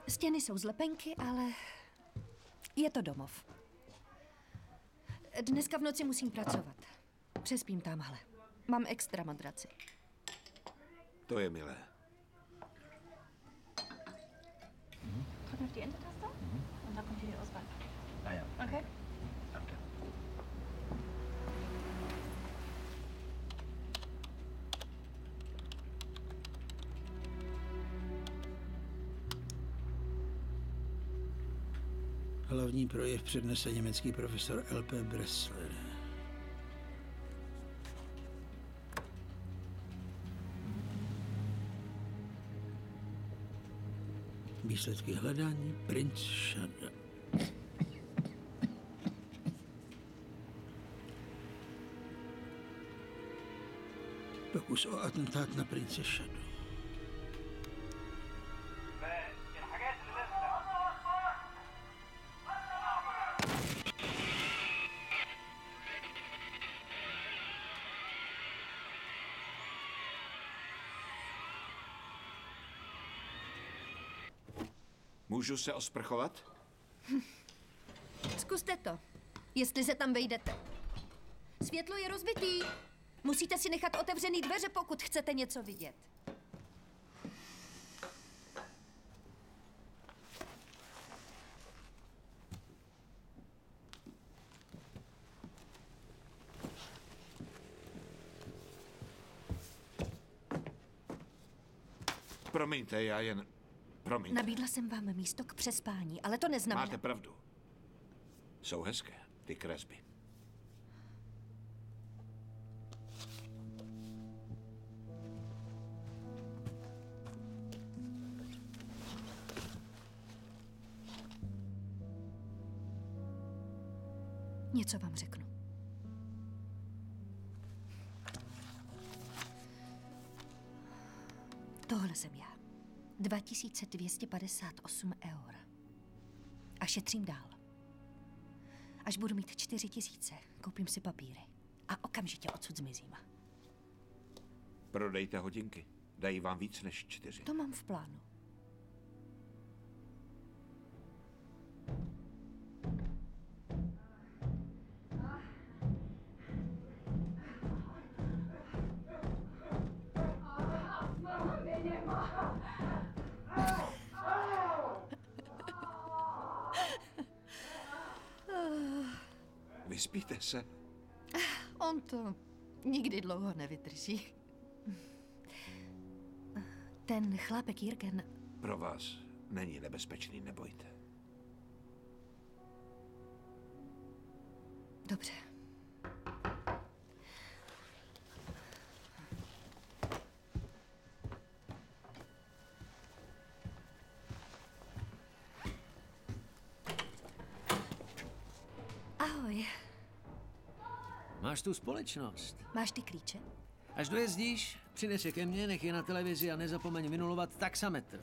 Speaker 2: Stěny jsou z lepenky, ale je to domov. Dneska v noci musím pracovat. Přespím tamhle. Mám extra madraci.
Speaker 1: To je milé.
Speaker 21: Drück auf die Enter-Taste und dann kommt hier die Auswahl.
Speaker 11: Ah ja.
Speaker 21: Okay?
Speaker 11: Danke.
Speaker 6: Hlavní projev přednese německý profesor L.P. Bressler. Výsledky hledání Princ Shadow. Pokus o atentát na prince Shadow.
Speaker 1: Můžu se osprchovat?
Speaker 2: Zkuste to, jestli se tam vejdete. Světlo je rozbitý. Musíte si nechat otevřený dveře, pokud chcete něco vidět.
Speaker 1: Promiňte, já jen... Promiňte.
Speaker 2: Nabídla jsem vám místo k přespání, ale to neznamená...
Speaker 1: Máte pravdu. Jsou hezké, ty kresby.
Speaker 2: Něco vám řeknu. Tohle jsem já. 2258 eur. A šetřím dál. Až budu mít 4000, koupím si papíry. A okamžitě odsud zmizím.
Speaker 1: Prodejte hodinky. Dají vám víc než 4.
Speaker 2: To mám v plánu.
Speaker 1: Vyspíte se?
Speaker 2: On to nikdy dlouho nevydrží. Ten chlápek Jürgen...
Speaker 1: Pro vás není nebezpečný, nebojte.
Speaker 2: Dobře. Ahoj.
Speaker 19: Máš tu společnost.
Speaker 2: Máš ty klíče?
Speaker 19: Až dojezdíš, přines je ke mně, nech je na televizi a nezapomeň vynulovat taxametr.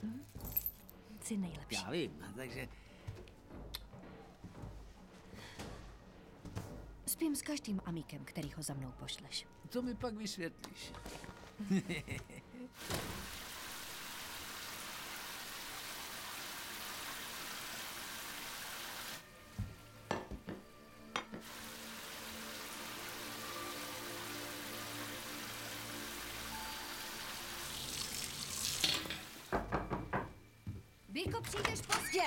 Speaker 2: Jsi nejlepší.
Speaker 19: Já vím, takže...
Speaker 2: Spím s každým amíkem, který ho za mnou pošleš.
Speaker 19: To mi pak vysvětlíš.
Speaker 2: Bíko, přijdeš pozdě!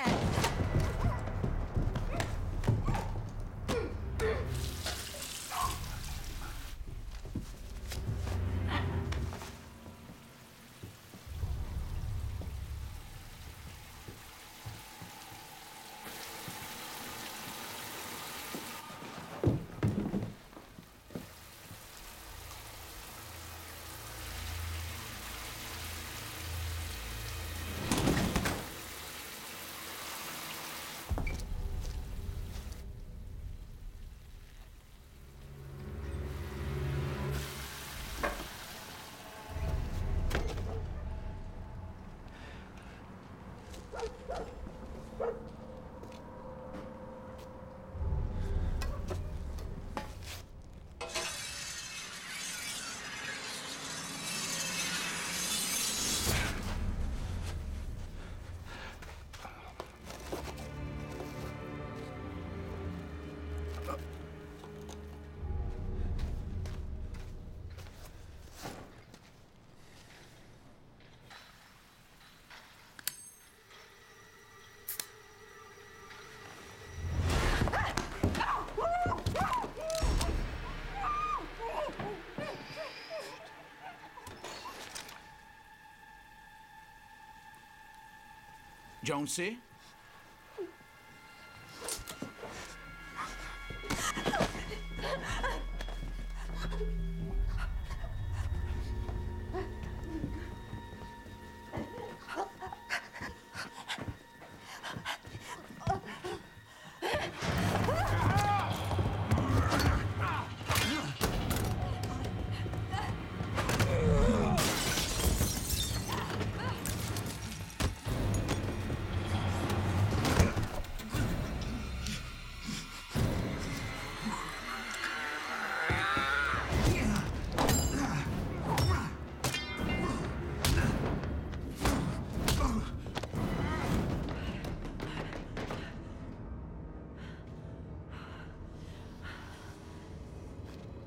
Speaker 4: Jonesy?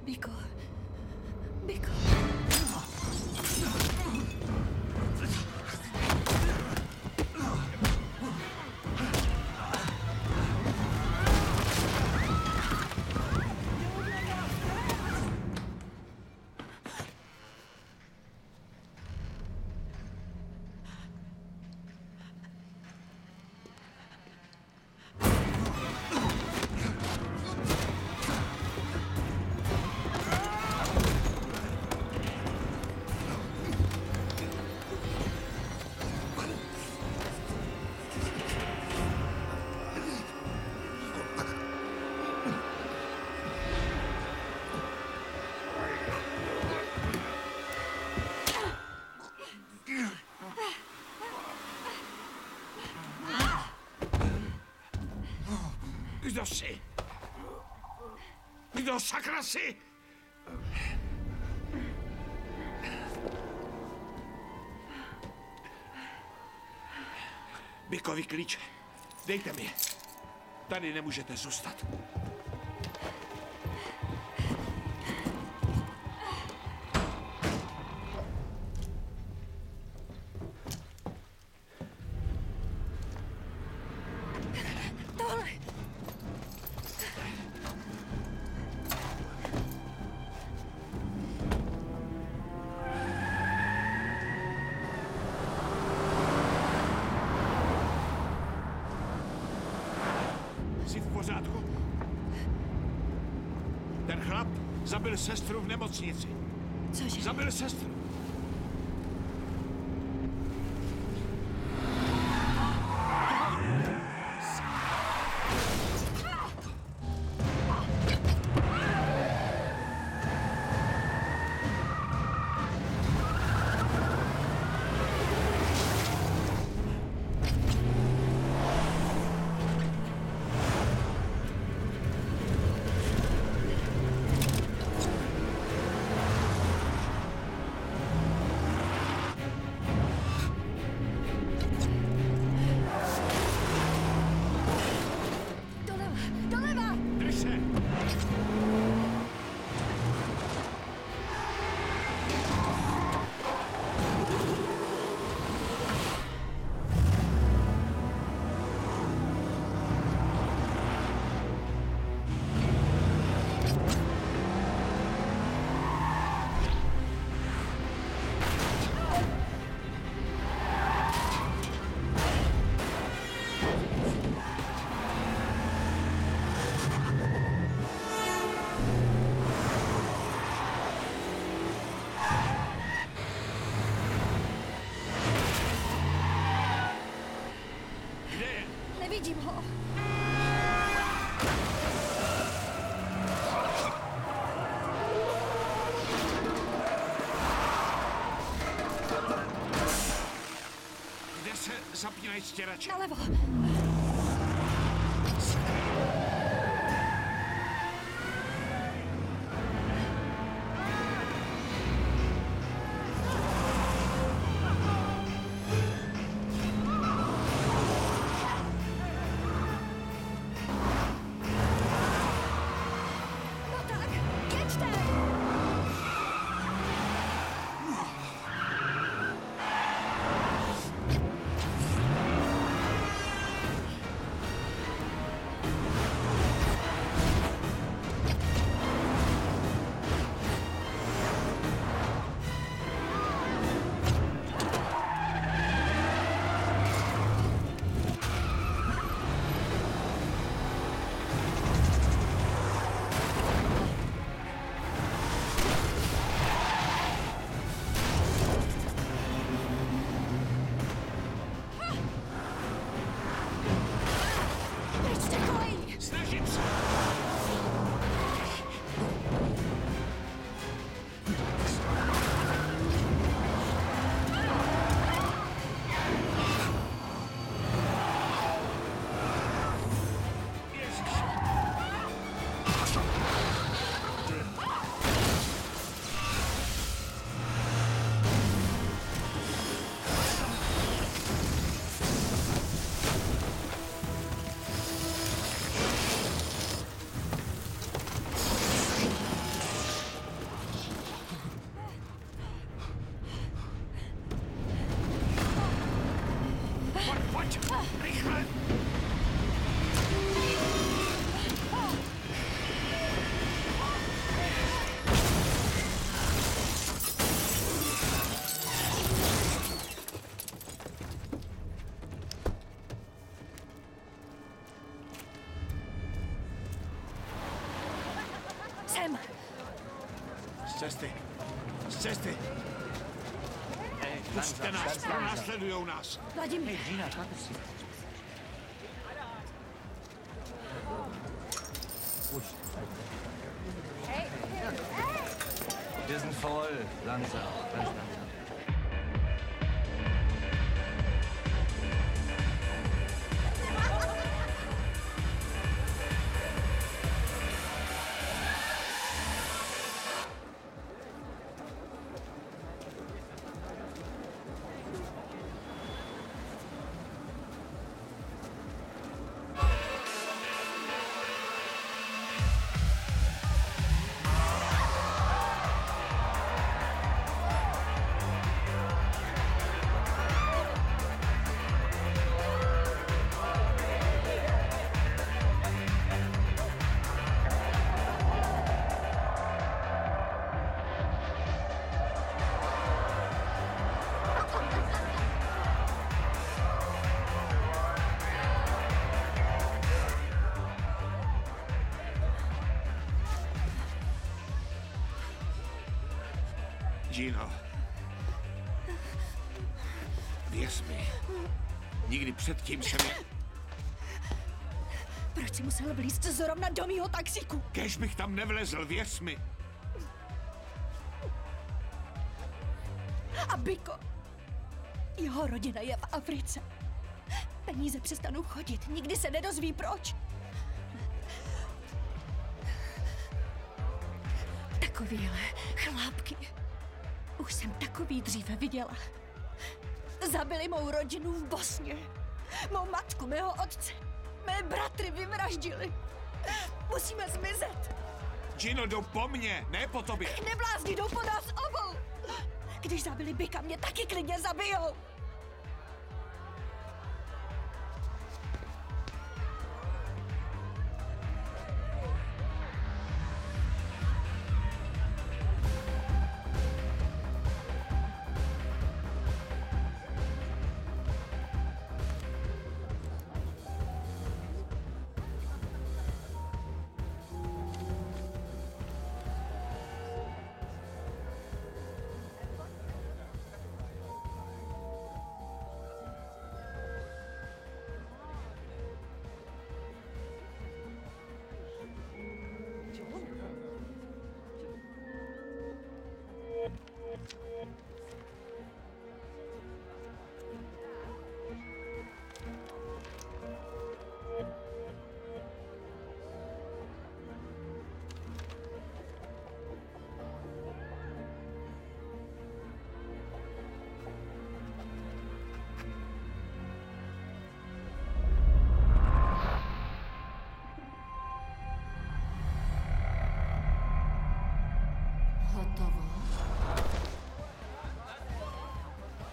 Speaker 2: Biko. Biko.
Speaker 1: Kdo jsi? Kdo sakra jsi? Bikovi klíče. Dejte mi je. Tady nemůžete zůstat. Jsi v pořádku? Ten chlap zabil sestru v nemocnici.
Speaker 2: Cože?
Speaker 1: Zabil sestru.
Speaker 2: Nevidím ho.
Speaker 1: Kde se zapínají stěrače?
Speaker 2: Nalevo.
Speaker 1: Pojď, rychle!
Speaker 2: Sem!
Speaker 1: Z cesty! Pusťte nás, pronásledujou nás!
Speaker 2: Vladimír!
Speaker 12: Wir sind voll. Langsam, ganz langsam.
Speaker 1: Gino, věř mi, nikdy předtím jsem je...
Speaker 2: Proč jsi musel vlízt zrovna do mýho taxíku?
Speaker 1: Kéž bych tam nevlezl, věř mi.
Speaker 2: A Biko, jeho rodina je v Africe. Peníze přestanou chodit, nikdy se nedozví proč. Takovýhle chlápky. Už jsem takový dříve viděla. Zabili mou rodinu v Bosně. Mou matku, mého otce. Mé bratry vyvraždili. Musíme zmizet.
Speaker 1: Gino, jdou po mně, ne po tobě.
Speaker 2: Neblázni, jdou po nás obou. Když zabili Bika, mě taky klidně zabijou.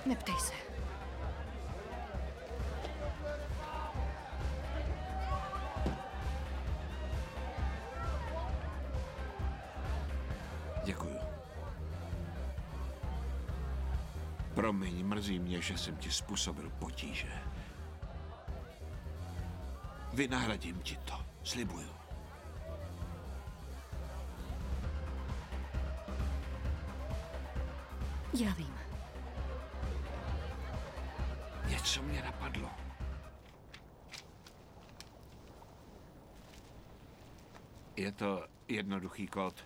Speaker 2: Neptej se.
Speaker 1: Děkuju. Promiň, mrzí mě, že jsem ti způsobil potíže. Vynahradím ti to, slibuju.
Speaker 2: Já vím.
Speaker 1: Něco mě napadlo. Je to jednoduchý kód.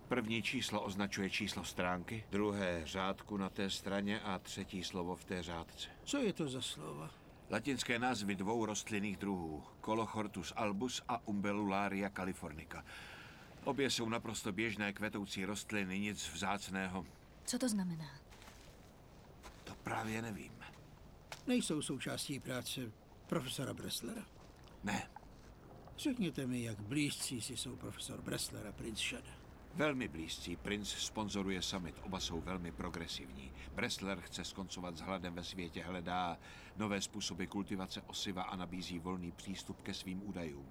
Speaker 1: První číslo označuje číslo stránky, druhé řádku na té straně a třetí slovo v té řádce.
Speaker 6: Co je to za slova?
Speaker 1: Latinské názvy dvou rostlinných druhů. Colochortus albus a Umbellularia californica. Obě jsou naprosto běžné kvetoucí rostliny, nic vzácného.
Speaker 2: Co to znamená?
Speaker 1: To právě nevím.
Speaker 6: Nejsou součástí práce profesora Bresslera?
Speaker 1: Ne.
Speaker 6: Řekněte mi, jak blízcí si jsou profesor Bressler a princ Shada.
Speaker 1: Velmi blízcí. Princ sponzoruje summit. Oba jsou velmi progresivní. Bressler chce skoncovat s hladem ve světě, hledá nové způsoby kultivace osiva a nabízí volný přístup ke svým údajům.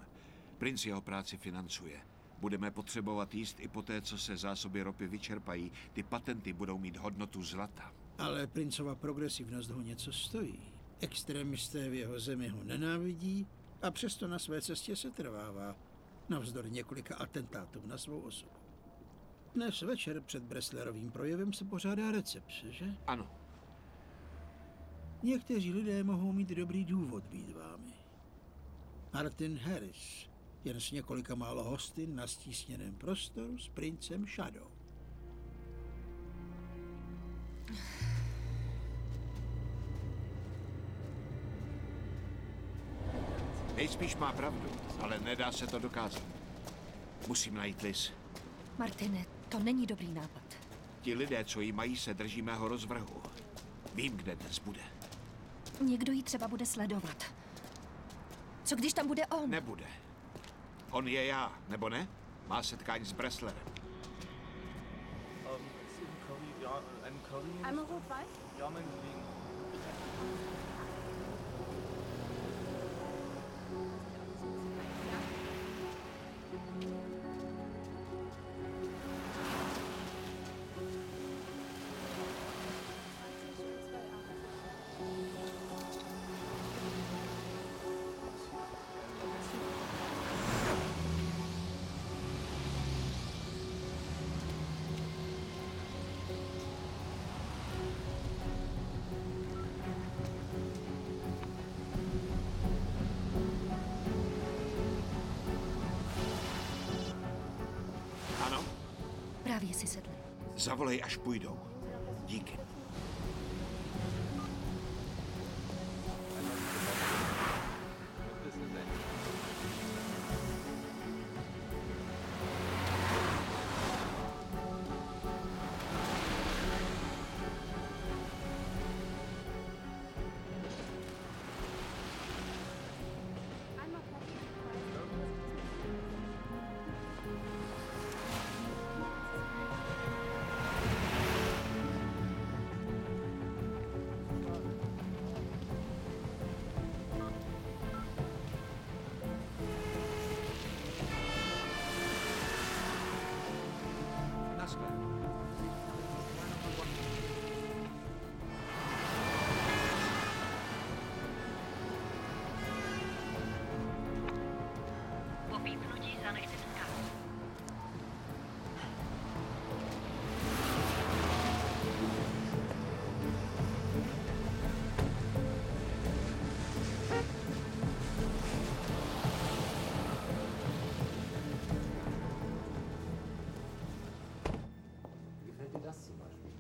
Speaker 1: Princ jeho práci financuje. Budeme potřebovat jíst i poté, co se zásoby ropy vyčerpají. Ty patenty budou mít hodnotu zlata.
Speaker 6: Ale princova progresivnost ho něco stojí. Extremisté v jeho zemi ho nenávidí a přesto na své cestě se trvává. Navzdory několika atentátům na svou osobu. Dnes večer před Bresslerovým projevem se pořádá recepce, že?
Speaker 1: Ano.
Speaker 6: Někteří lidé mohou mít dobrý důvod být vámi. Martin Harris, jen s několika málo hostin na stísněném prostoru s princem Shadow.
Speaker 1: Nejspíš má pravdu, ale nedá se to dokázat. Musím najít Liz.
Speaker 2: Martine, to není dobrý nápad.
Speaker 1: Ti lidé, co jí mají, se drží mého rozvrhu. Vím, kde dnes bude.
Speaker 2: Někdo ji třeba bude sledovat. Co když tam bude on?
Speaker 1: Nebude. On je já, nebo ne? Má setkání s Bresslerem.
Speaker 22: Einmal rot-weiß?
Speaker 12: Ja, meinetwegen.
Speaker 1: Ano?
Speaker 2: Právě si sedli.
Speaker 1: Zavolej, až půjdou. Díky.
Speaker 18: Po pípnutí zanechte vzkaz.
Speaker 11: Gefällt dir das zum Beispiel?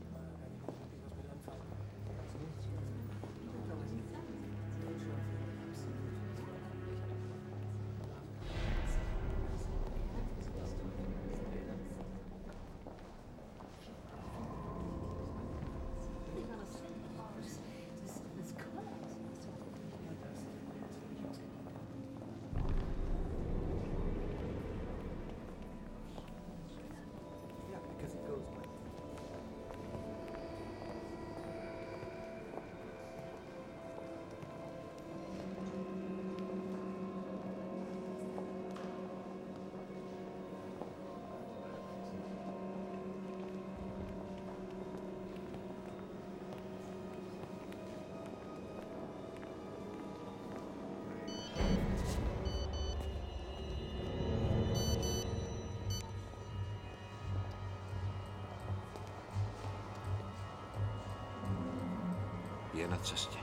Speaker 11: Yeah, because it goes like
Speaker 1: Je na cestě.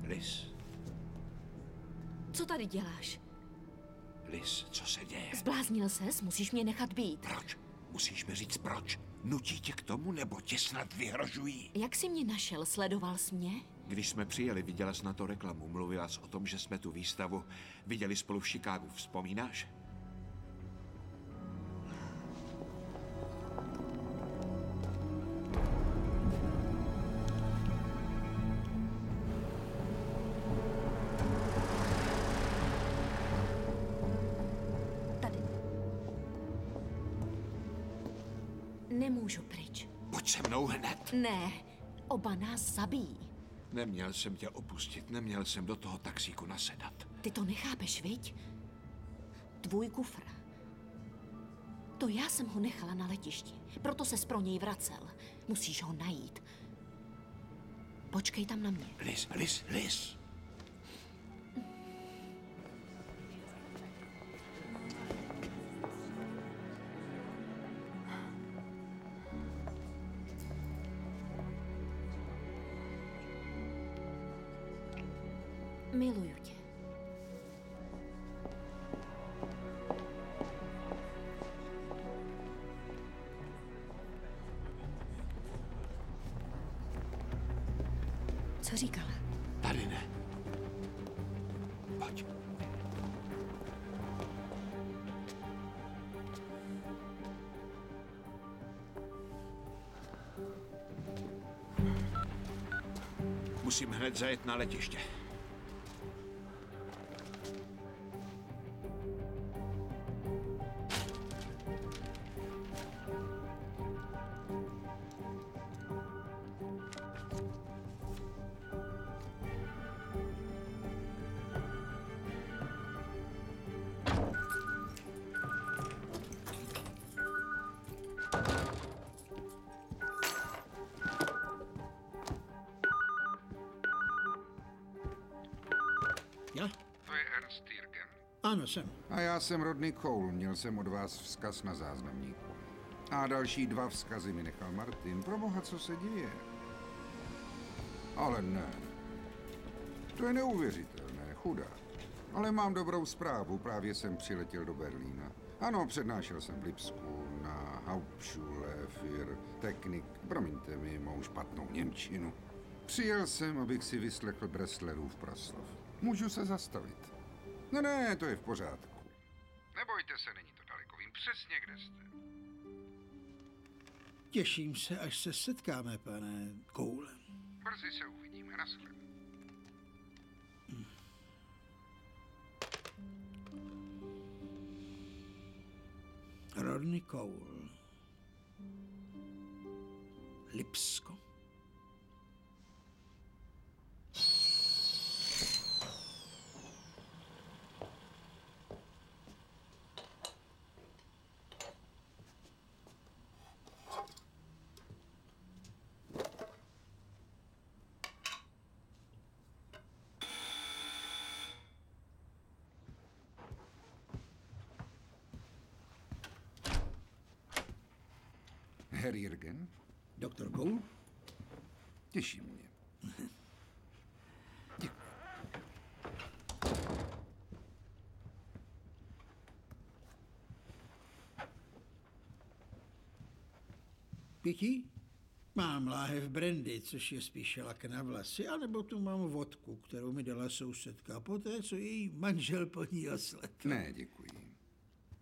Speaker 1: Liz,
Speaker 2: Co tady děláš?
Speaker 1: Liz, co se děje?
Speaker 2: Zbláznil ses? Musíš mě nechat být.
Speaker 1: Proč? Musíš mi říct proč. Nutí tě k tomu, nebo tě snad vyhrožují?
Speaker 2: Jak jsi mě našel? Sledoval jsi mě?
Speaker 1: Když jsme přijeli, viděla jsi na to reklamu. Mluvila jsi o tom, že jsme tu výstavu viděli spolu v Chicagu. Vzpomínáš?
Speaker 2: Nemůžu pryč.
Speaker 1: Pojď se mnou hned.
Speaker 2: Ne, oba nás zabijí.
Speaker 1: Neměl jsem tě opustit, neměl jsem do toho taxíku nasedat.
Speaker 2: Ty to nechápeš, viď? Tvůj kufr. To já jsem ho nechala na letišti, proto ses pro něj vracel. Musíš ho najít. Počkej tam na mě.
Speaker 1: Liz.
Speaker 2: Miluju tě. Co říkala?
Speaker 1: Tady ne. Pojď. Musím hned zajet na letiště.
Speaker 6: Já?
Speaker 16: To je Ernst Jürgen.
Speaker 6: Ano, jsem.
Speaker 3: A já jsem Rodney Cole, měl jsem od vás vzkaz na záznamníku. A další 2 vzkazy mi nechal Martin. Proboha, co se děje? Ale ne. To je neuvěřitelné, chudák. Ale mám dobrou zprávu, právě jsem přiletěl do Berlína. Ano, přednášel jsem v Lipsku na Hauptschule für Technik. Promiňte mi mou špatnou němčinu. Přijel jsem, abych si vyslechl Bresslerův proslov. Můžu se zastavit? No ne, to je v pořádku.
Speaker 16: Nebojte se, není to daleko, vím přesně, kde jste.
Speaker 6: Těším se, až se setkáme, pane Cole.
Speaker 16: Brzy se uvidíme, naschle.
Speaker 6: Rodney Cole. Lipsko.
Speaker 3: Herr Jürgen?
Speaker 6: Doktor Cole?
Speaker 3: Těší mě.
Speaker 6: Pití? Mám láhev brandy, což je spíše lak na vlasy, anebo tu mám vodku, kterou mi dala sousedka, poté, co její manžel po ní osletl.
Speaker 3: Ne, děkuji.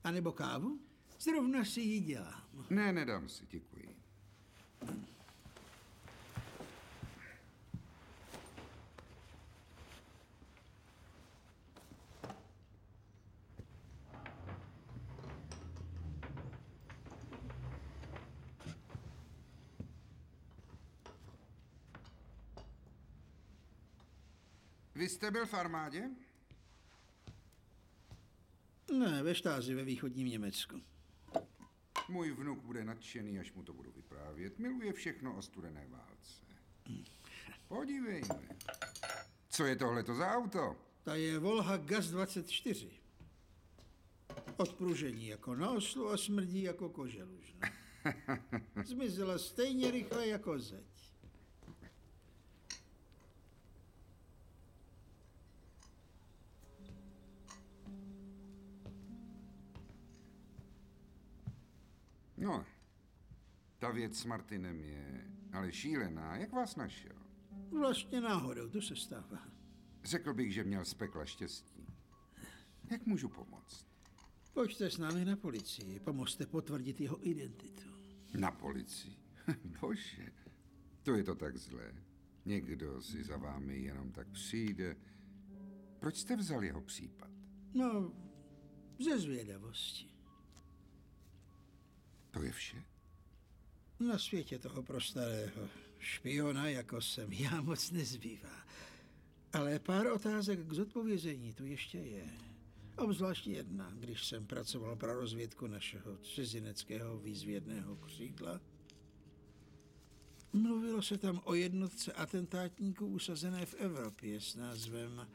Speaker 6: A nebo kávu? Zrovna si ji dělám.
Speaker 3: Ne, nedám si, děkuji. Vy jste byl v armádě?
Speaker 6: Ne, ve štázi ve východním Německu.
Speaker 3: Můj vnuk bude nadšený, až mu to budu vyprávět. Miluje všechno o studené válce. Podívejme. Co je tohleto za auto?
Speaker 6: Ta je Volha Gaz 24. Odpružení jako na oslu a smrdí jako koželužna. Zmizela stejně rychle jako zeď.
Speaker 3: No, ta věc s Martinem je ale šílená. Jak vás našel?
Speaker 6: Vlastně náhodou, to se stává.
Speaker 3: Řekl bych, že měl z pekla štěstí. Jak můžu pomoct?
Speaker 6: Pojďte s námi na policii, pomozte potvrdit jeho identitu.
Speaker 3: Na policii? Bože, to je to tak zlé. Někdo si za vámi jenom tak přijde. Proč jste vzal jeho případ?
Speaker 6: No, ze zvědavosti.
Speaker 3: To je vše?
Speaker 6: Na světě toho prostarého špiona, jako jsem já, moc nezbývá. Ale pár otázek k zodpovězení tu ještě je. Obzvlášť jedna, když jsem pracoval pro rozvědku našeho cizineckého výzvědného křídla. Mluvilo se tam o jednotce atentátníků usazené v Evropě s názvem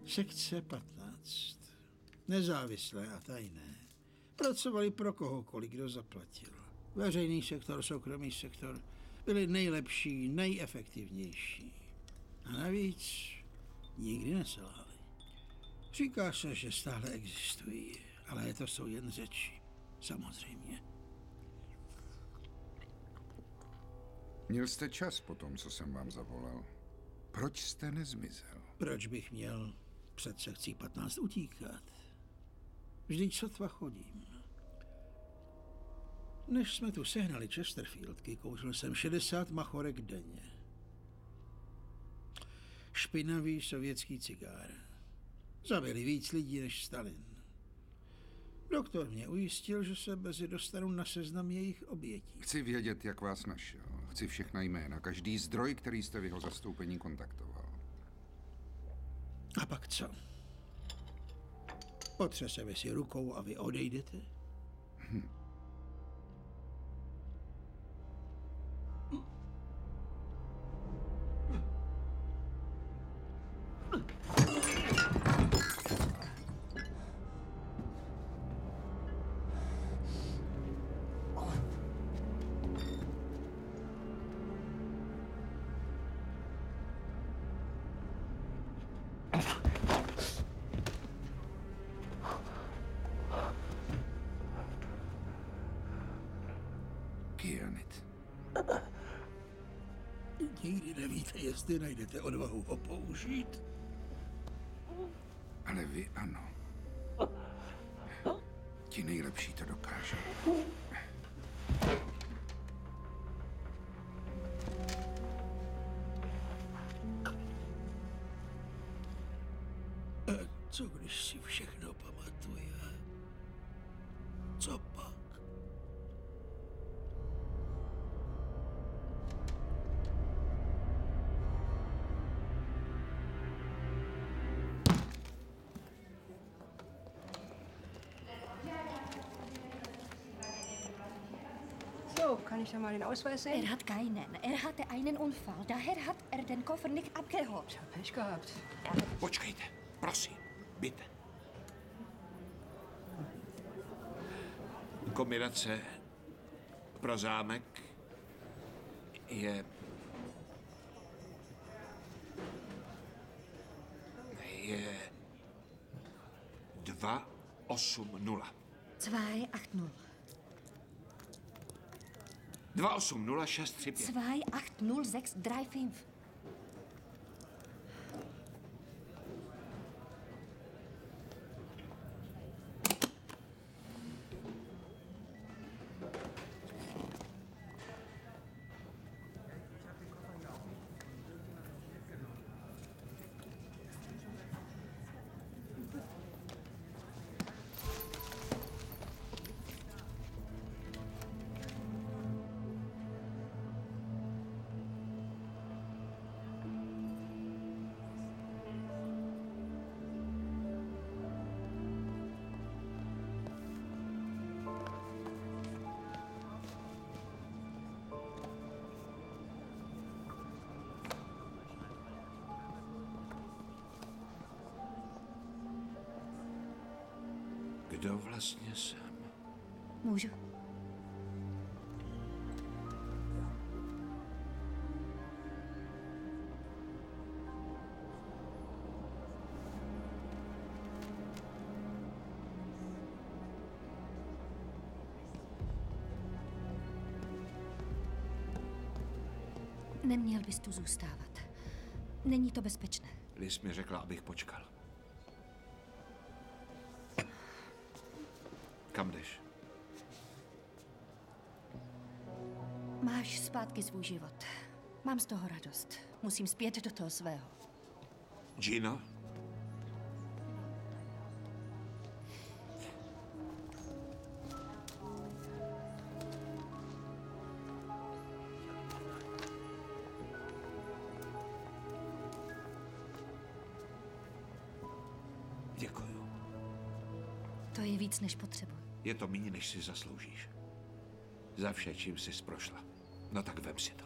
Speaker 6: Sekce 15. Nezávislé a tajné. Pracovali pro kohokoliv, kdo zaplatil. Veřejný sektor, soukromý sektor byli nejlepší, nejefektivnější. A navíc nikdy neselhali. Říká se, že stále existují, ale to jsou jen řeči. Samozřejmě.
Speaker 3: Měl jste čas po tom, co jsem vám zavolal. Proč jste nezmizel?
Speaker 6: Proč bych měl před sekcí 15 utíkat? Vždyť sotva chodím. Než jsme tu sehnali Chesterfieldky, kouřil jsem 60 machorek denně. Špinavý sovětský cigár. Zabili víc lidí než Stalin. Doktor mě ujistil, že se brzy dostanu na seznam jejich obětí.
Speaker 3: Chci vědět, jak vás našel. Chci všechna jména, každý zdroj, který jste v jeho zastoupení kontaktoval.
Speaker 6: A pak co? Potřeseme si rukou a vy odejdete?
Speaker 3: Kyanid.
Speaker 6: Nikdy nevíte, jestli najdete odvahu ho použít.
Speaker 3: Ale vy ano. Ti nejlepší to dokážou.
Speaker 6: Co když si všechno pamatuje? Co pak?
Speaker 21: So, kann ich da mal den Ausweis sehen?
Speaker 2: hat keinen. Hatte einen Unfall. Daher hat den Koffer nicht abgeholt.
Speaker 21: Pech gehabt.
Speaker 1: Počkejte, prosím, byte. Kombinace pro zámek je 280.
Speaker 2: 280.
Speaker 1: 280635.
Speaker 2: 280635.
Speaker 1: Kdo vlastně jsem?
Speaker 2: Můžu? Neměl bys tu zůstávat. Není to bezpečné.
Speaker 1: Liz mi řekla, abych počkal. Kam jdeš?
Speaker 2: Máš zpátky svůj život. Mám z toho radost. Musím zpět do toho svého.
Speaker 1: Gino? Děkuju.
Speaker 2: To je víc, než potřebuji.
Speaker 1: Je to méně, než si zasloužíš. Za vše, čím jsi prošla. No tak vem si to.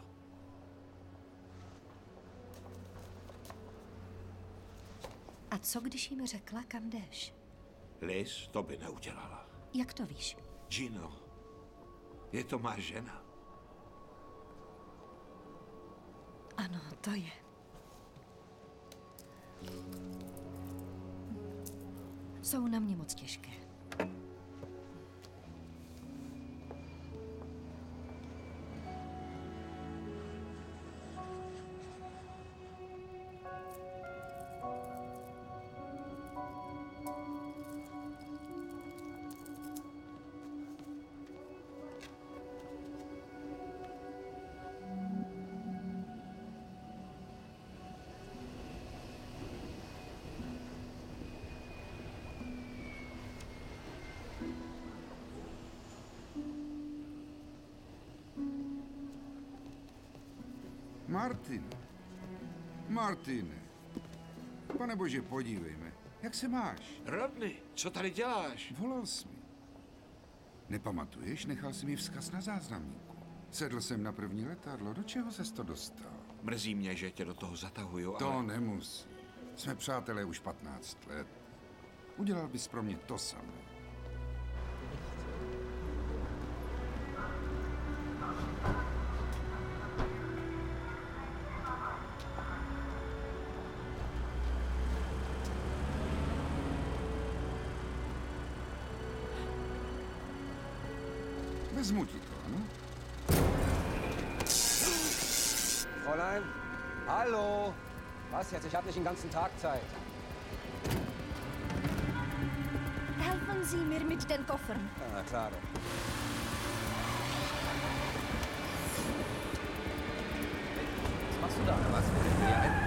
Speaker 2: A co, když jim řekla, kam jdeš?
Speaker 1: Liz to by neudělala.
Speaker 2: Jak to víš?
Speaker 1: Gino, je to má žena.
Speaker 2: Ano, to je. Jsou na mě moc těžké.
Speaker 3: Martine. Pane bože, podívejme. Jak se máš?
Speaker 1: Rodney, co tady děláš?
Speaker 3: Volal jsi mi. Nepamatuješ? Nechal jsi mi vzkaz na záznamníku. Sedl jsem na první letadlo. Do čeho ses to dostal?
Speaker 1: Mrzí mě, že tě do toho zatahuju, ale...
Speaker 3: To nemusí. Jsme přátelé už 15 let. Udělal bys pro mě to samé. Vezmu ti to, ano?
Speaker 11: Fräulein, hallo! Was jetzt? Ich habe nicht den ganzen Tag Zeit.
Speaker 2: Helfen Sie mir mit den Koffern.
Speaker 11: Na klar. Was machst du da? Was will ich hier ein...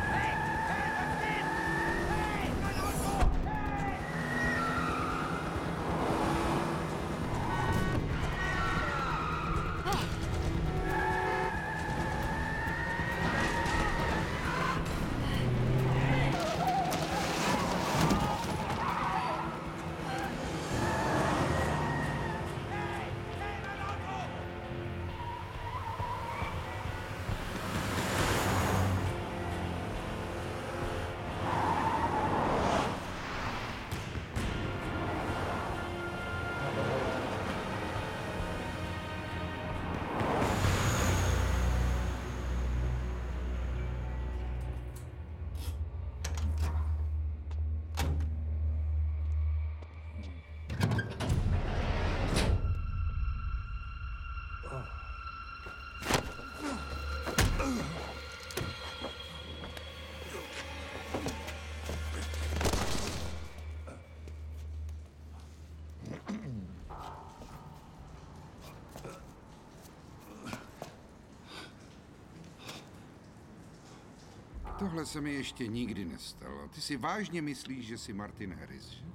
Speaker 3: Tohle se mi ještě nikdy nestalo. Ty si vážně myslíš, že jsi Martin Harris, že?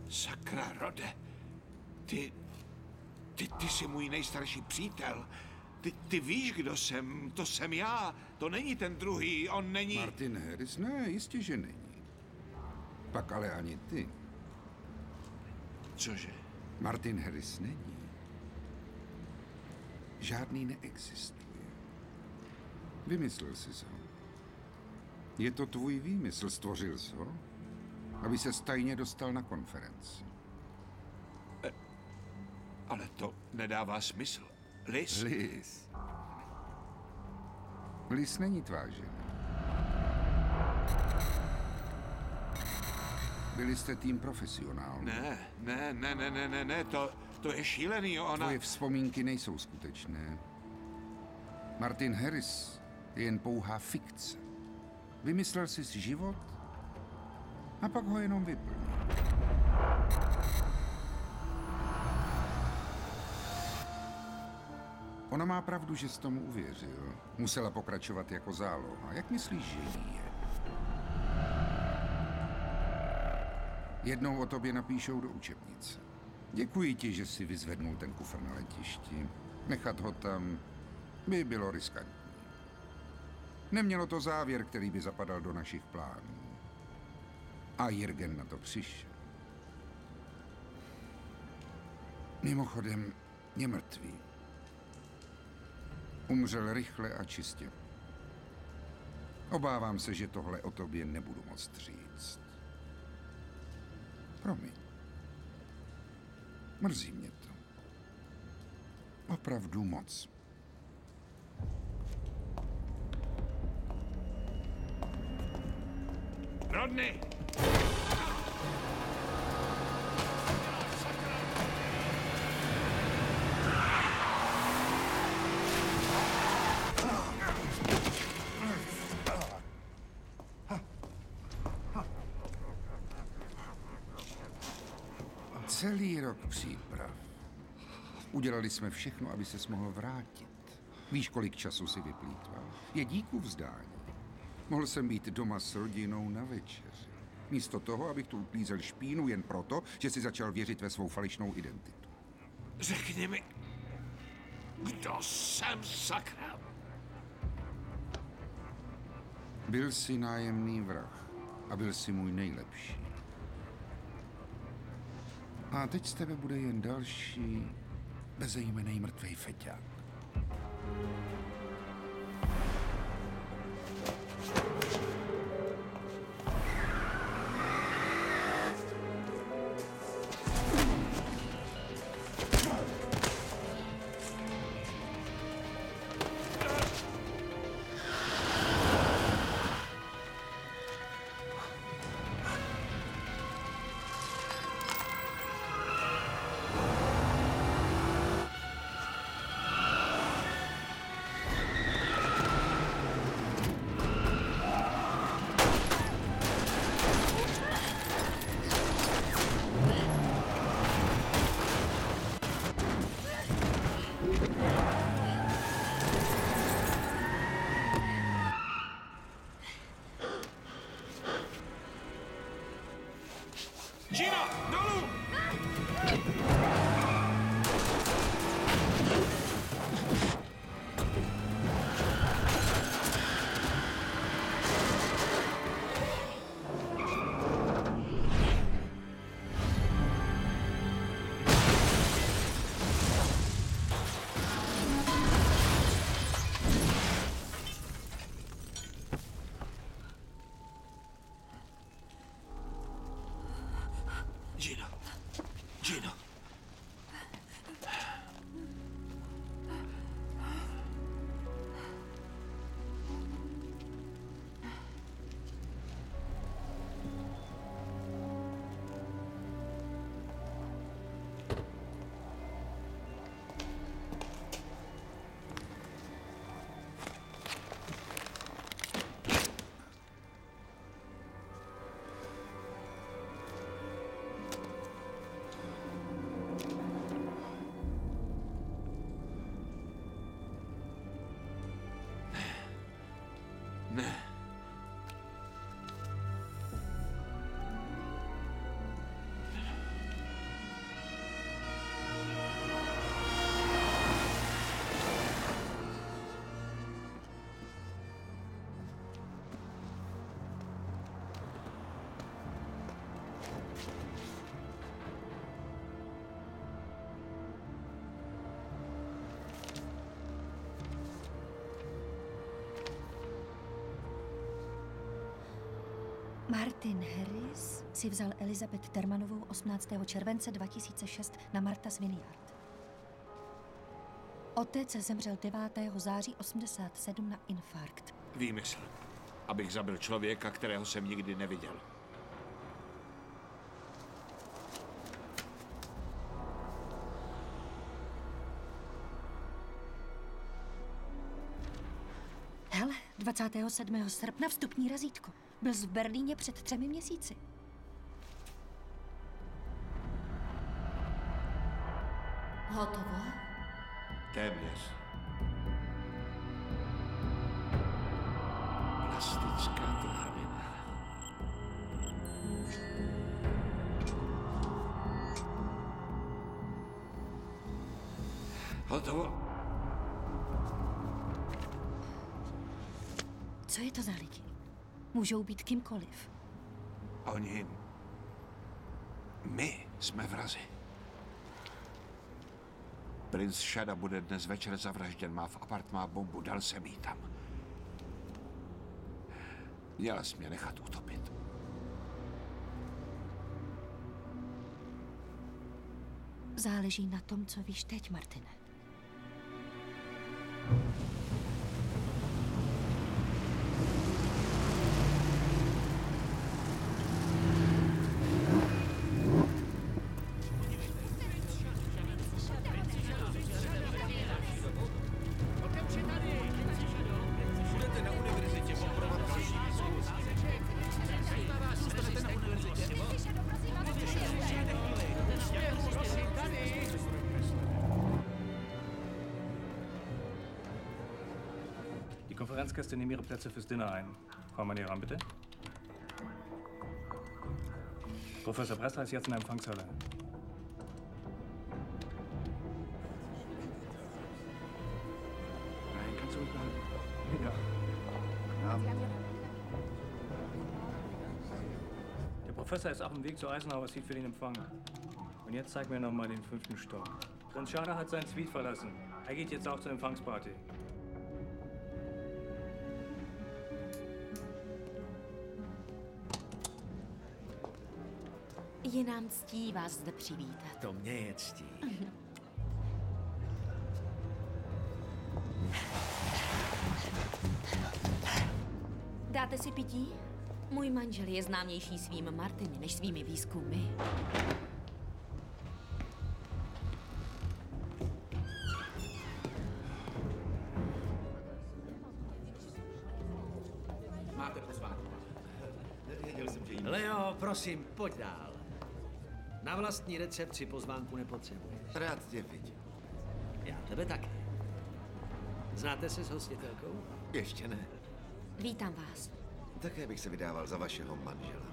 Speaker 1: Sakra, Rode. Ty jsi můj nejstarší přítel. Ty víš, kdo jsem. To jsem já. To není ten druhý. On není...
Speaker 3: Martin Harris? Ne, jistě, že není. Pak ale ani ty.
Speaker 1: Cože?
Speaker 3: Martin Harris není. Žádný neexistuje. Vymyslel jsi ho. Je to tvůj výmysl, stvořil jsi ho, aby se tajně dostal na konferenci.
Speaker 1: Ale to nedává smysl. Liz?
Speaker 3: Liz není tvá žena. Byli jste tým profesionální.
Speaker 1: Ne, to je šílený, ona...
Speaker 3: Tvoje vzpomínky nejsou skutečné. Martin Harris je jen pouhá fikce. Vymyslel jsi život a pak ho jenom vyplnil. Ona má pravdu, že jsi tomu uvěřil. Musela pokračovat jako záloha. Jak myslíš, že jí je? Jednou o tobě napíšou do učebnice. Děkuji ti, že jsi vyzvednul ten kufr na letišti. Nechat ho tam by bylo riskantní. Nemělo to závěr, který by zapadal do našich plánů. A Jürgen na to přišel. Mimochodem, je mrtvý. Umřel rychle a čistě. Obávám se, že tohle o tobě nebudu moct říct. Promiň. Mrzí mě to. Opravdu moc.
Speaker 1: Rodney!
Speaker 3: Celý rok příprav. Udělali jsme všechno, aby ses mohl vrátit. Víš, kolik času si vyplýtval? Je díku vzdání. Mohl jsem být doma s rodinou na večeři. Místo toho, abych tu uklízel špínu jen proto, že si začal věřit ve svou falešnou identitu.
Speaker 1: Řekni mi, kdo jsem, sakra?
Speaker 3: Byl jsi nájemný vrah a byl jsi můj nejlepší. A teď z tebe bude jen další bezejmenný mrtvej feťák.
Speaker 1: Gino, dolů! Gino. Gino. Ne.
Speaker 2: Martin Harris si vzal Elizabeth Termanovou 18. července 2006 na Martha's Vineyard. Otec zemřel 9. září 87 na infarkt.
Speaker 1: Výmysl. Abych zabil člověka, kterého jsem nikdy neviděl.
Speaker 2: 27. srpna vstupní razítko. Byl v Berlíně před 3 měsíci.
Speaker 22: Hotovo?
Speaker 1: Téměř. Plastická trávina. Hotovo.
Speaker 2: Co je to za lidi? Můžou být kýmkoliv.
Speaker 1: Oni... My jsme vrazi. Princ Shada bude dnes večer zavražděn, má v apartmá bombu, dal jsem jí tam. Měla jsi mě nechat utopit.
Speaker 2: Záleží na tom, co víš teď, Martine.
Speaker 13: Die Konferenzgäste nehmen ihre Plätze fürs Dinner ein. Frau Manier ran, bitte. Professor Bresser ist jetzt in der Empfangshalle.
Speaker 4: Nein, kannst du ruhig behalten.
Speaker 13: Ja. Der Professor ist auf dem Weg zur Eisenhower Suite für den Empfang. Und jetzt zeig mir noch mal den 5. Stock. Prinz Schada hat sein Suite verlassen. Er geht jetzt auch zur Empfangsparty.
Speaker 2: Je nám ctí vás zde přivítat.
Speaker 19: To mě je ctí.
Speaker 2: Dáte si pití? Můj manžel je známější svým Martiny než svými výzkumy.
Speaker 4: Máte pozvánku.
Speaker 19: Leo, prosím, pojď dál. Na vlastní recepci pozvánku nepotřebuješ.
Speaker 8: Rád tě vidím.
Speaker 19: Já tebe také. Znáte se s hostitelkou?
Speaker 8: Ještě ne.
Speaker 2: Vítám vás.
Speaker 8: Také bych se vydával za vašeho manžela.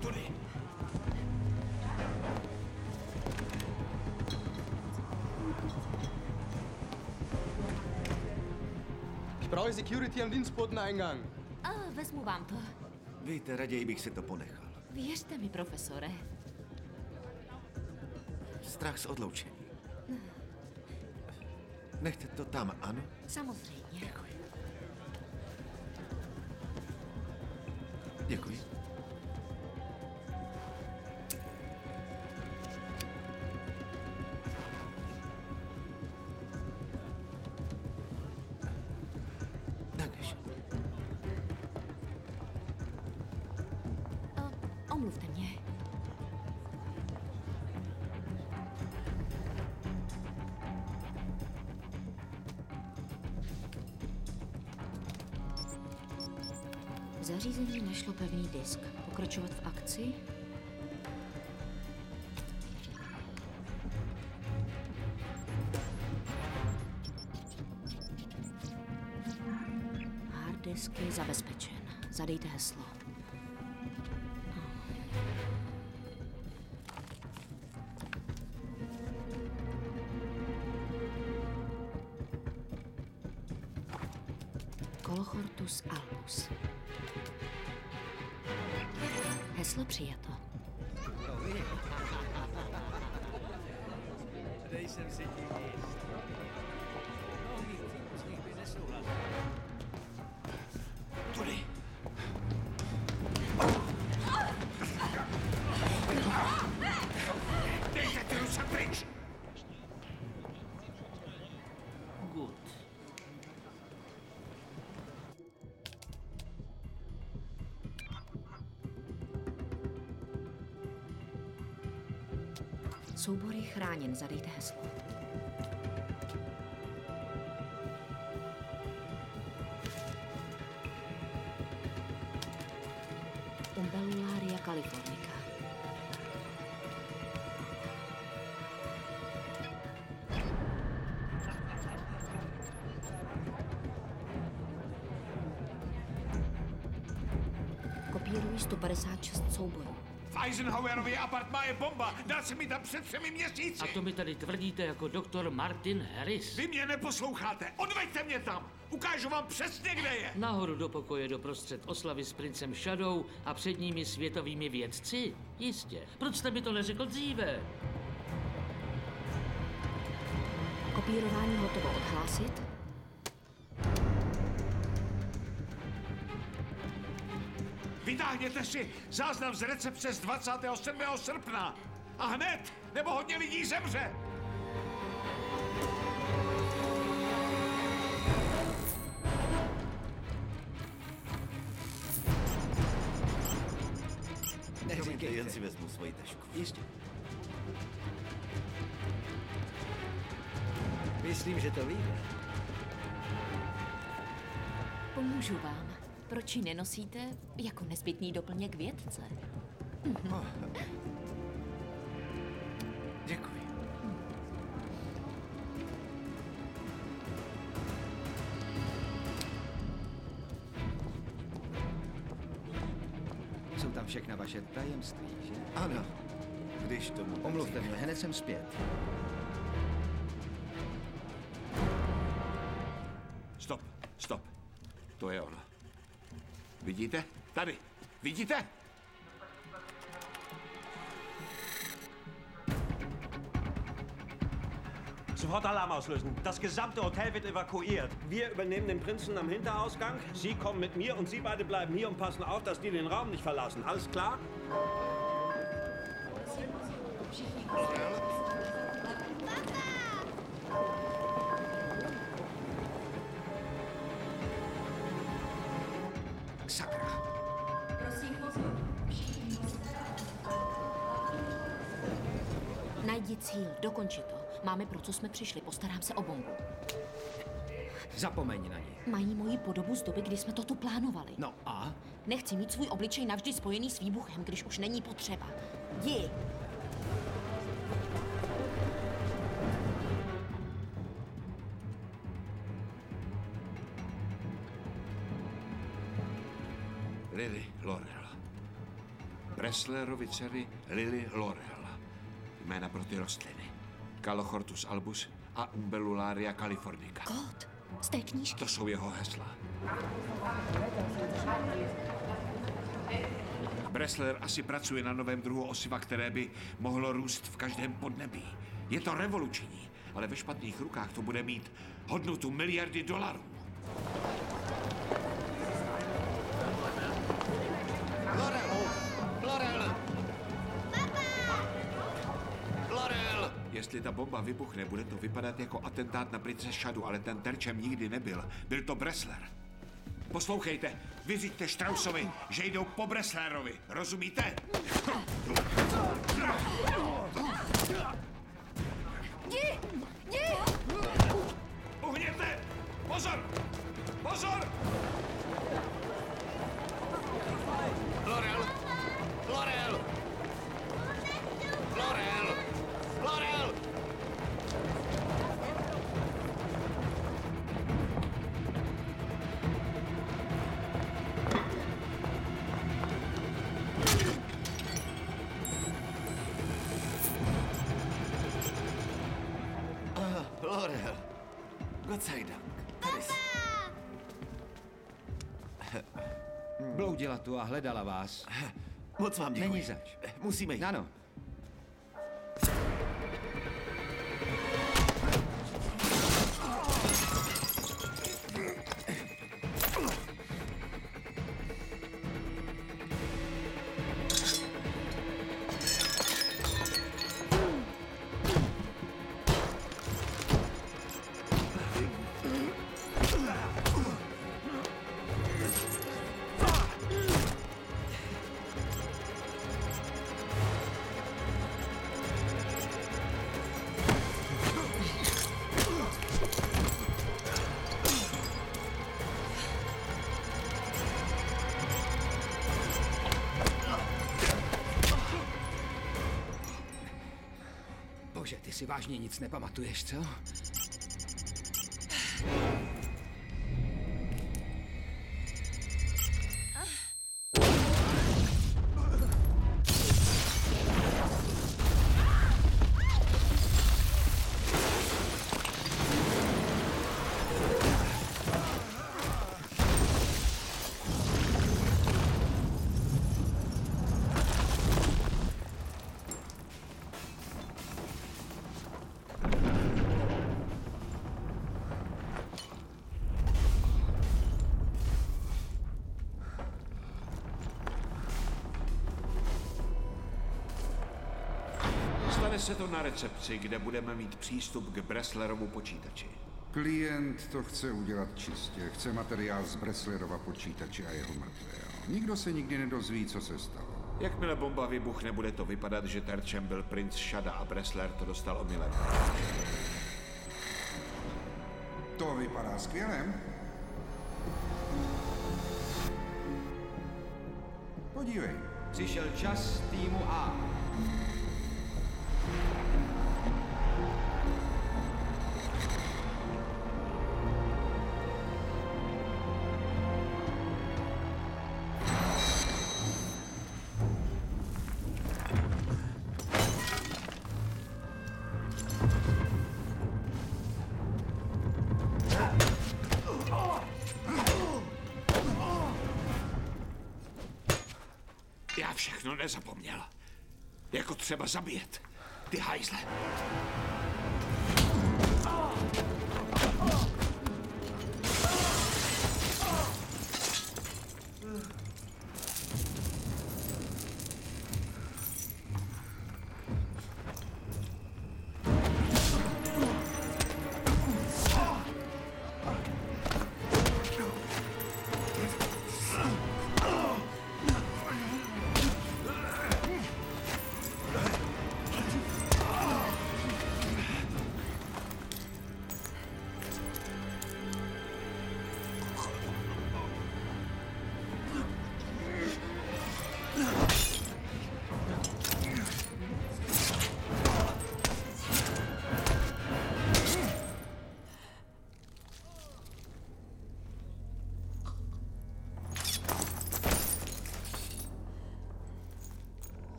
Speaker 19: Tudy.
Speaker 11: Ich brauche Security am Dienstboteneingang.
Speaker 2: Vezmu vám to.
Speaker 8: Víte, raději bych si to ponechal.
Speaker 2: Věřte mi, profesore.
Speaker 8: Strach z odloučení. Nechte to tam, ano?
Speaker 2: Samozřejmě.
Speaker 8: Děkuji. Děkuji.
Speaker 2: Omluvte mě. Zařízení našlo pevný disk. Pokračovat v akci? Hard disk je zabezpečen. Zadejte heslo. Colochortus albus. Heslo přijato.
Speaker 19: Nejsem si tím jist. No, mých týmů z nich by nesouhlasil.
Speaker 1: Tudy. Dejte ty ruce pryč!
Speaker 7: Good.
Speaker 2: Soubor je chráněn, zadejte heslo.
Speaker 5: Kalifornika. Kopírují 156 souborů.
Speaker 1: V Eisenhowerově apartmá je bomba. Dal si mi tam před 3 měsíci.
Speaker 7: A to mi tady tvrdíte jako doktor Martin Harris?
Speaker 1: Vy mě neposloucháte. Odveďte mě tam. Ukážu vám přesně, kde je.
Speaker 7: Nahoru do pokoje doprostřed oslavy s princem Shadow a před nimi světovými vědci? Jistě. Proč jste mi to neřekl dříve?
Speaker 5: Kopírování hotovo. Odhlásit?
Speaker 1: Vytáhněte si záznam z recepce z 27. srpna. A hned, nebo hodně lidí zemře.
Speaker 8: Neříkejte, jen si vezmu svoji tašku.
Speaker 19: Jistě. Myslím, že to vyjde.
Speaker 5: Pomůžu vám. Proč ji nenosíte jako nezbytný doplněk vědce?
Speaker 8: Děkuji.
Speaker 15: Jsou tam všechna vaše tajemství, že?
Speaker 8: Ano, když tomu...
Speaker 15: Omluvte mě, hned jsem zpět.
Speaker 1: Stop, stop. To je ono. Vidíte? Tady. Vidíte?
Speaker 14: Sofort Alarm auslösen. Das gesamte Hotel wird evakuiert. Wir übernehmen den Prinzen am Hinterausgang. Sie kommen mit mir und Sie beide bleiben hier und passen auf, dass die den Raum nicht verlassen. Alles klar?
Speaker 15: Sakra.
Speaker 5: Najdi cíl, dokonči to. Máme, pro co jsme přišli, postarám se o bombu.
Speaker 15: Zapomeň na ní.
Speaker 5: Mají moji podobu z doby, kdy jsme to tu plánovali.
Speaker 15: No a?
Speaker 5: Nechci mít svůj obličej navždy spojený s výbuchem, když už není potřeba. Jdi!
Speaker 1: Lily Laurel. Bresslerovi dcery Lily Laurel. Jména pro ty rostliny. Calochortus albus a Umbellularia californica.
Speaker 5: Kód z té knížky.
Speaker 1: To jsou jeho hesla. Bressler asi pracuje na novém druhu osiva, které by mohlo růst v každém podnebí. Je to revoluční, ale ve špatných rukách to bude mít hodnotu miliardy dolarů. Jestli ta bomba vybuchne, bude to vypadat jako atentát na prince Shadow, ale ten terčem nikdy nebyl. Byl to Bressler. Poslouchejte, vyřiďte Straussovi, že jdou po Bresslerovi. Rozumíte?
Speaker 2: Jdi! Jdi!
Speaker 1: Uhněte! Pozor! Pozor!
Speaker 8: Laurel! Laurel! Laurel! Laurel! Laurel! Gott sei Dank.
Speaker 15: Bloudila tu a hledala vás.
Speaker 8: Moc vám děkuji.
Speaker 15: Není zač.
Speaker 8: Musíme jít.
Speaker 15: Ano. si vážně nic nepamatuješ, co?
Speaker 1: Stane se to na recepci, kde budeme mít přístup k Bresslerovu počítači.
Speaker 3: Klient to chce udělat čistě. Chce materiál z Bresslerova počítače a jeho mrtvého. Nikdo se nikdy nedozví, co se stalo.
Speaker 1: Jakmile bomba vybuchne, bude to vypadat, že terčem byl princ Shada a Bressler to dostal omylem.
Speaker 3: To vypadá skvěle. Podívej.
Speaker 15: Přišel čas týmu A.
Speaker 1: Já všechno nezapomněl. Jako třeba zabíjet. Ty hajzle.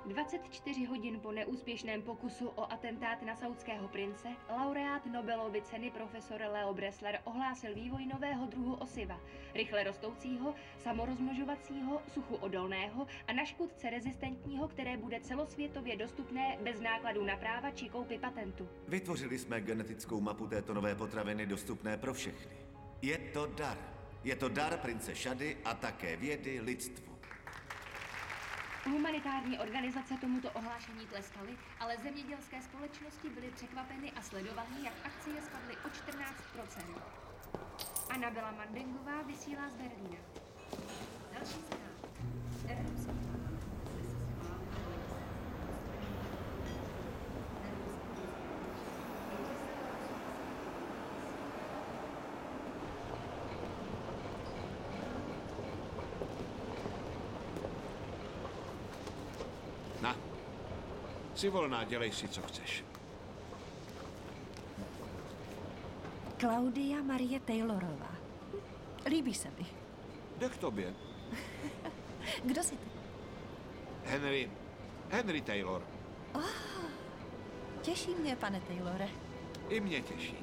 Speaker 10: 24 hodin po neúspěšném pokusu o atentát na saudského prince, laureát Nobelovy ceny profesor Leo Bressler ohlásil vývoj nového druhu osiva, rychle rostoucího, samorozmnožovacího, suchu odolného a na škůdce rezistentního, které bude celosvětově dostupné bez nákladů na práva či koupy patentu.
Speaker 17: Vytvořili jsme genetickou mapu této nové potraviny dostupné pro všechny. Je to dar. Je to dar prince Shady a také vědy lidstvu.
Speaker 10: Humanitární organizace tomuto ohlášení tleskaly, ale zemědělské společnosti byly překvapeny a sledovaly, jak akcie spadly o 14%. Anabela Mandengová vysílá z Berlína. Další zpráva. Evropský
Speaker 1: Na, jsi volná, dělej si, co chceš.
Speaker 2: Claudia Marie Taylorová. Líbí se mi.
Speaker 1: Jde k tobě.
Speaker 2: Kdo jsi ty?
Speaker 1: Henry Taylor.
Speaker 2: Těší mě, pane Taylore.
Speaker 1: I mě těší.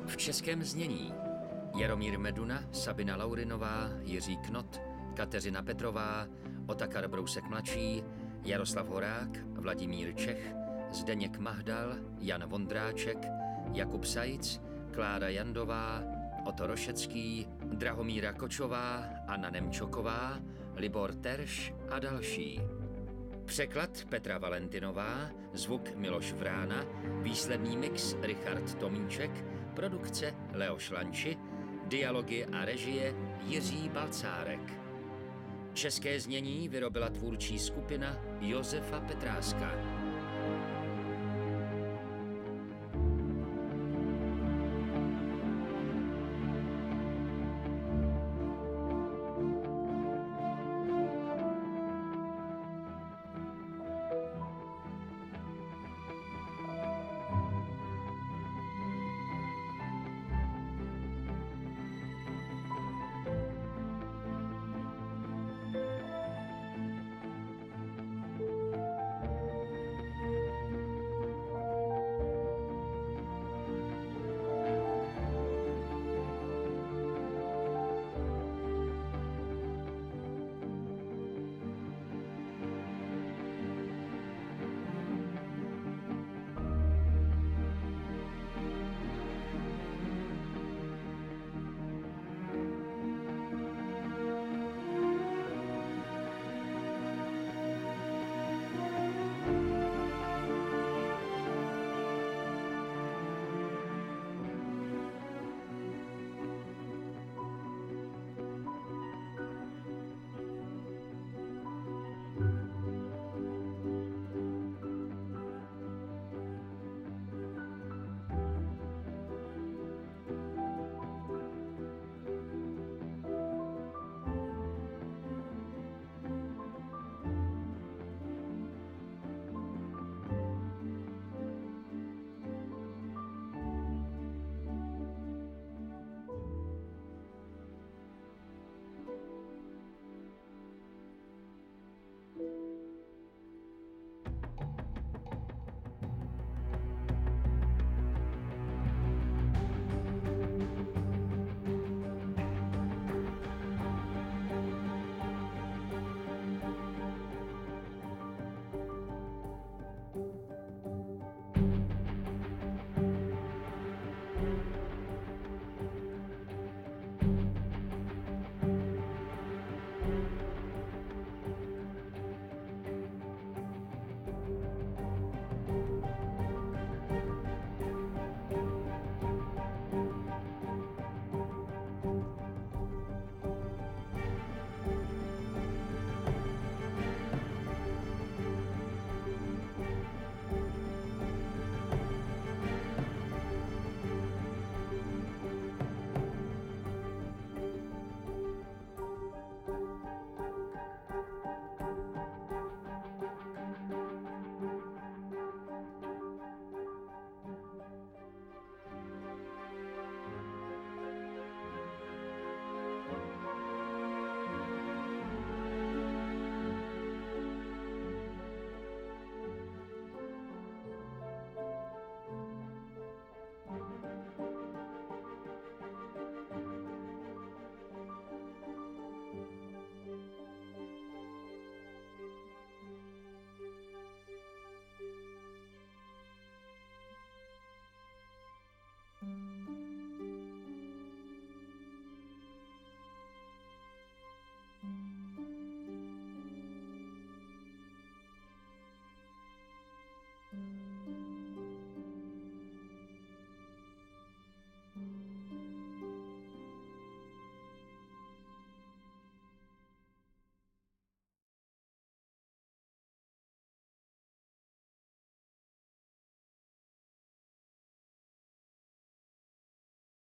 Speaker 20: V českém znění Jaromír Meduna, Sabina Laurinová, Jiří Knot, Kateřina Petrová, Otakar Brousek mladší, Jaroslav Horák, Vladimír Čech, Zdeněk Mahdal, Jan Vondráček, Jakub Sajc, Klára Jandová, Oto Rošecký, Drahomíra Kočová, Anna Nemčoková, Libor Terš a další. Překlad Petra Valentinová, zvuk Miloš Vrána, výsledný mix Richard Tomíček, produkce Leoš Lanči, dialogy a režie Jiří Balcárek. České znění vyrobila tvůrčí skupina Josefa Petráska.